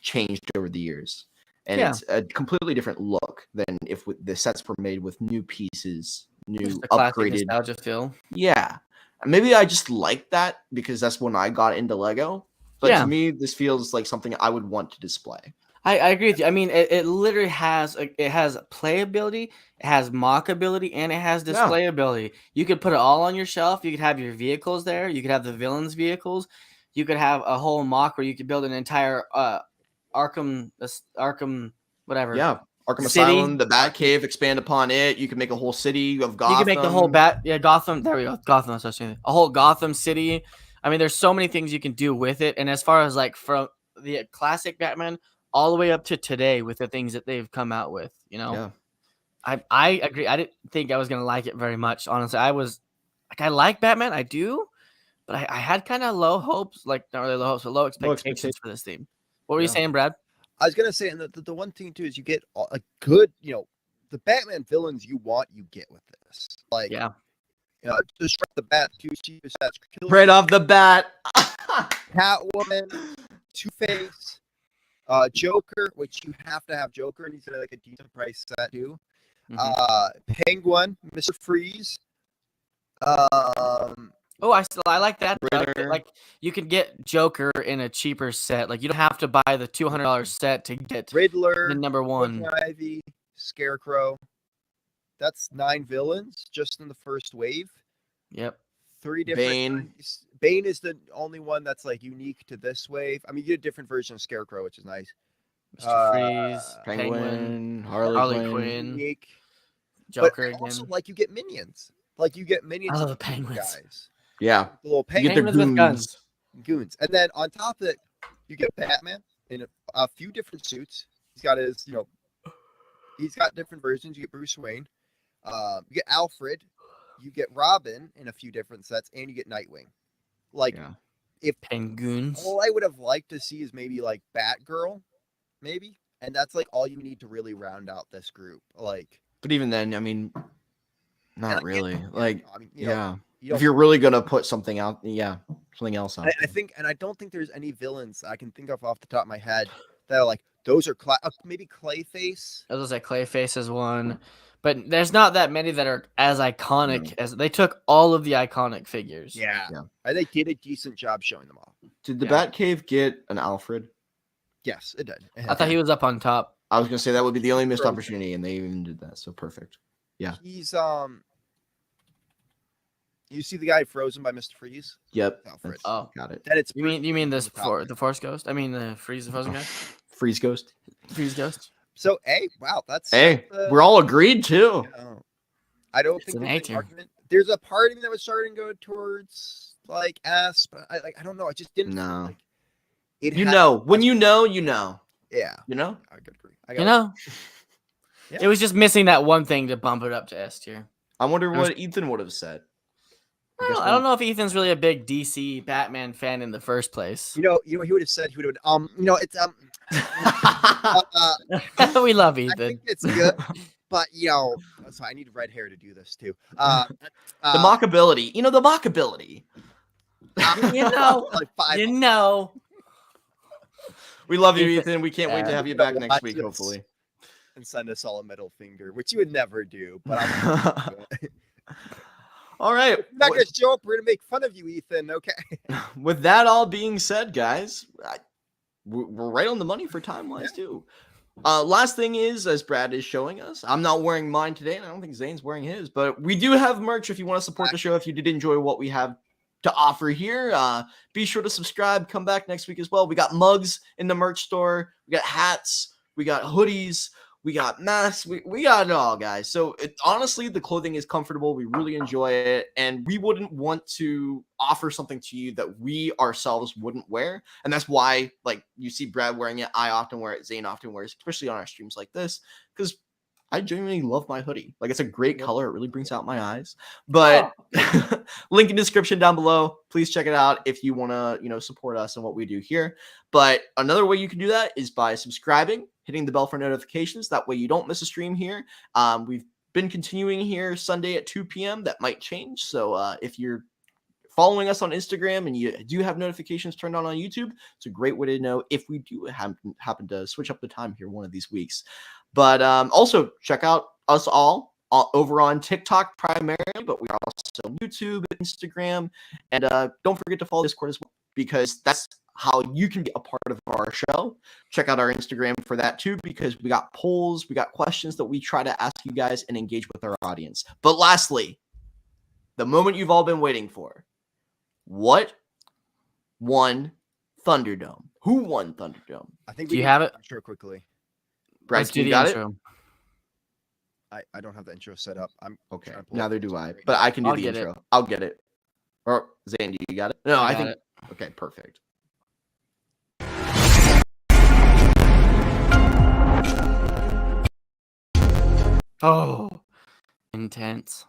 changed over the years, and it's a completely different look than if the sets were made with new pieces. New upgraded nostalgia feel. Yeah. Maybe I just like that because that's when I got into Lego. But to me, this feels like something I would want to display. I agree with you. I mean, it literally has playability, it has mockability, and it has displayability. You could put it all on your shelf. You could have your vehicles there. You could have the villains' vehicles. You could have a whole mock where you could build an entire Arkham whatever. Yeah. Arkham City. Asylum, the Batcave, expand upon it. You can make a whole city of Gotham. You can make the whole Gotham. There we go. Gotham. That's what I was saying. A whole Gotham City. I mean, there's so many things you can do with it. And as far as from the classic Batman all the way up to today with the things that they've come out with, I agree. I didn't think I was gonna like it very much. Honestly, I like Batman. I do, but I had kind of low hopes. Like not really low hopes, but low expectations for this theme. What were you saying, Brad? I was gonna say, and the one thing too is you get a good, the Batman villains you want, you get with this. Just right the bat, two cheapest sets, right off the bat. Catwoman, Two-Face, Joker, which you have to have Joker, and he's like a decent price set too. Penguin, Mr. Freeze. I like that. Like you could get Joker in a cheaper set. Like you don't have to buy the $200 set to get Riddler, the number one. Ivy, Scarecrow. That's 9 villains just in the first wave. Yep. 3 different. Bane is the only one that's unique to this wave. I mean, you get a different version of Scarecrow, which is nice. Mr. Freeze, Penguin, Harley Quinn, unique. Joker again. Also, again. you get minions. You get minions. I love the penguins. Guys. Yeah. The little penguins with guns. Goons. And then on top of it, you get Batman in a few different suits. He's got his, he's got different versions. You get Bruce Wayne. You get Alfred. You get Robin in a few different sets, and you get Nightwing. If Penguins. All I would have liked to see is maybe Batgirl, maybe, and that's all you need to really round out this group. But even then, I mean, not really. You if you're really gonna put something out, something else out. I think, and I don't think there's any villains I can think of off the top of my head that are those are maybe Clayface. I was Clayface is one, but there's not that many that are as iconic as they took all of the iconic figures. Yeah. And they did a decent job showing them all. Did the Batcave get an Alfred? Yes, it did. I thought he was up on top. I was gonna say that would be the only missed Frozen. opportunity, and they even did that. So perfect. Yeah. He's You see the guy Frozen by Mr. Freeze? Yep. Alfred. Oh, Got it. Then it's you mean this the top. the Force Ghost? I mean the Freeze the Frozen guy. Freeze Ghost. Freeze Ghost. So hey, wow, that's Hey, we're all agreed too. I don't It's think an there's A an tier. argument. There's a part of me that was starting to go towards like S, but I don't know. I just didn't. No. Like, it You had- know, when you know, you know. Yeah, You know. I could agree. You know, Yeah. it was just missing that one thing to bump it up to S tier. I wonder There was- what Ethan would have said. I don't know if Ethan's really a big DC Batman fan in the first place. You know, he would have said it's We love I Ethan. think it's good, but so I need red hair to do this too. The mockability. You know, the mockability. You know, like five. you know. We love you, Ethan- Ethan. We can't wait to Yeah. have you back Watch next week, this. hopefully. And send us all a middle finger, which you would never do. But I'm All right. not gonna show up. We're gonna make fun of you, Ethan. Okay. With that all being said, guys, we're right on the money for time-wise, too. Last thing is, as Brad is showing us, I'm not wearing mine today, and I don't think Zane's wearing his, but we do have merch if you want to support the show. If you did enjoy what we have to offer here, be sure to subscribe. Come back next week as well. We got mugs in the merch store. We got hats. We got hoodies. We got masks. We got it all, guys. So honestly, the clothing is comfortable. We really enjoy it. And we wouldn't want to offer something to you that we ourselves wouldn't wear. And that's why, like, you see Brad wearing it. I often wear it. Zane often wears it, especially on our streams like this, because I genuinely love my hoodie. Like, it's a great color. It really brings out my eyes. But link in description down below. Please check it out if you want to, support us and what we do here. But another way you can do that is by subscribing, hitting the bell for notifications. That way you don't miss a stream here. We've been continuing here Sunday at 2 p.m. That might change. So if you're following us on Instagram and you do have notifications turned on YouTube, it's a great way to know if we do happen to switch up the time here one of these weeks. But also check out us all over on TikTok primarily, but we are also on YouTube, Instagram, and don't forget to follow Discord as well, because that's how you can get a part of our show. Check out our Instagram for that too, because we got polls, we got questions that we try to ask you guys and engage with our audience. But lastly, the moment you've all been waiting for. What won Thunderdome? Who won Thunderdome? I think Do we you need have the it? intro quickly. Brad, Let's do you the got intro. I don't have the intro set up. I'm Okay, trying to pull up neither the do I. intro But right I can do I'll the get it. intro. I'll get it. Or Zane, you got it? No, I got think. it. Okay, perfect. Oh, intense.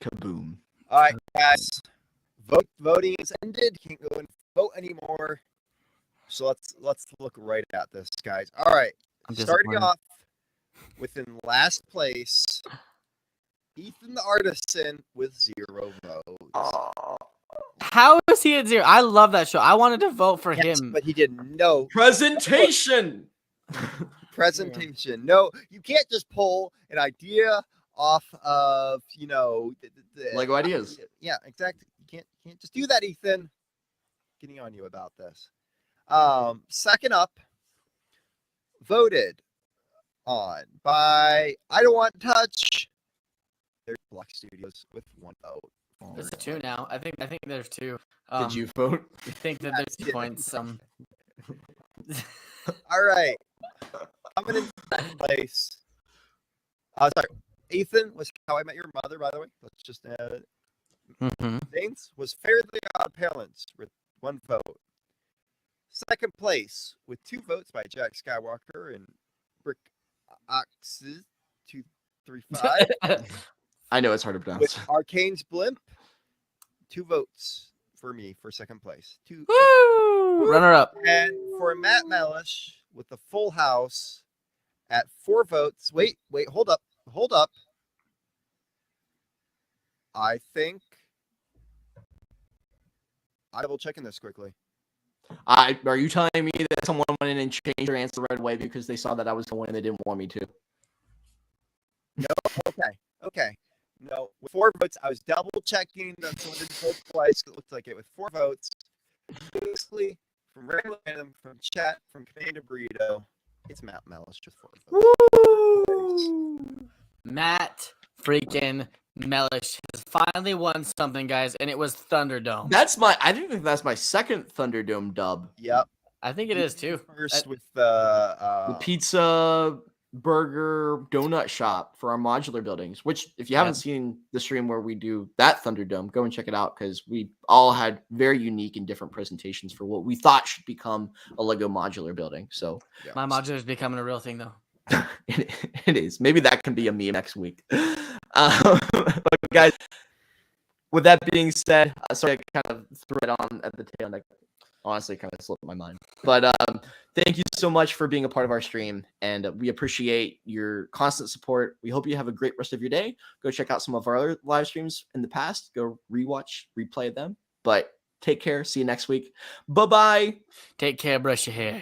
Kaboom. now. All right, guys. Voting is ended. Can't go and vote anymore. So let's look right at this, guys. All right. I'm Starting disappointed. off with in last place, Ethan the Artisan with 0 votes. How is he at 0? I love that show. I wanted to vote for Yes, him. but he did no Presentation. presentation. No, you can't just pull an idea off of the Lego ideas. Yeah, exactly. You can't just do that, Ethan. Getting on you about this. Second up, voted on by I Don't Want Touch. There's Block.studios with 1 vote. There's 2 now. I think there's 2. Did you vote? I think that there's 2 points. All right. Coming in second place. Sorry. Ethan was How I Met Your Mother, by the way. Let's just add it. Zane's was Fairly Odd Parents with 1 vote. Second place with 2 votes by Jack Skywalker and BrickingUpBrad 235 I know it's hard to pronounce. with Arcane's Blimp. 2 votes for me for second place. 2. Woo! Runner up. And for Matt Mellish with the Full House at 4 votes. Wait, hold up. I think I double checking this quickly. Are you telling me that someone went in and changed their answer right away because they saw that I was the one and they didn't want me to? No, okay. No, with 4 votes, I was double checking that someone didn't vote twice. It looked like it with 4 votes. Basically, from regular random from chat from Canadian Burrito. It's Matt Mellish just for Matt freaking Mellish has finally won something, guys, and it was Thunderdome. I think that's my second Thunderdome dub. Yep. I think it is too. First with The pizza, burger, donut shop for our modular buildings, which if you haven't seen the stream where we do that Thunderdome, go and check it out because we all had very unique and different presentations for what we thought should become a Lego modular building. So my modular is becoming a real thing though. it is. Maybe that can be a meme next week. But guys, with that being said, sorry I kind of threw it on at the tail end. Honestly kind of slipped my mind. But thank you so much for being a part of our stream, and we appreciate your constant support. We hope you have a great rest of your day. Go check out some of our other live streams in the past. Go rewatch, replay them. But take care. See you next week. Bye-bye. Take care. Brush your hair.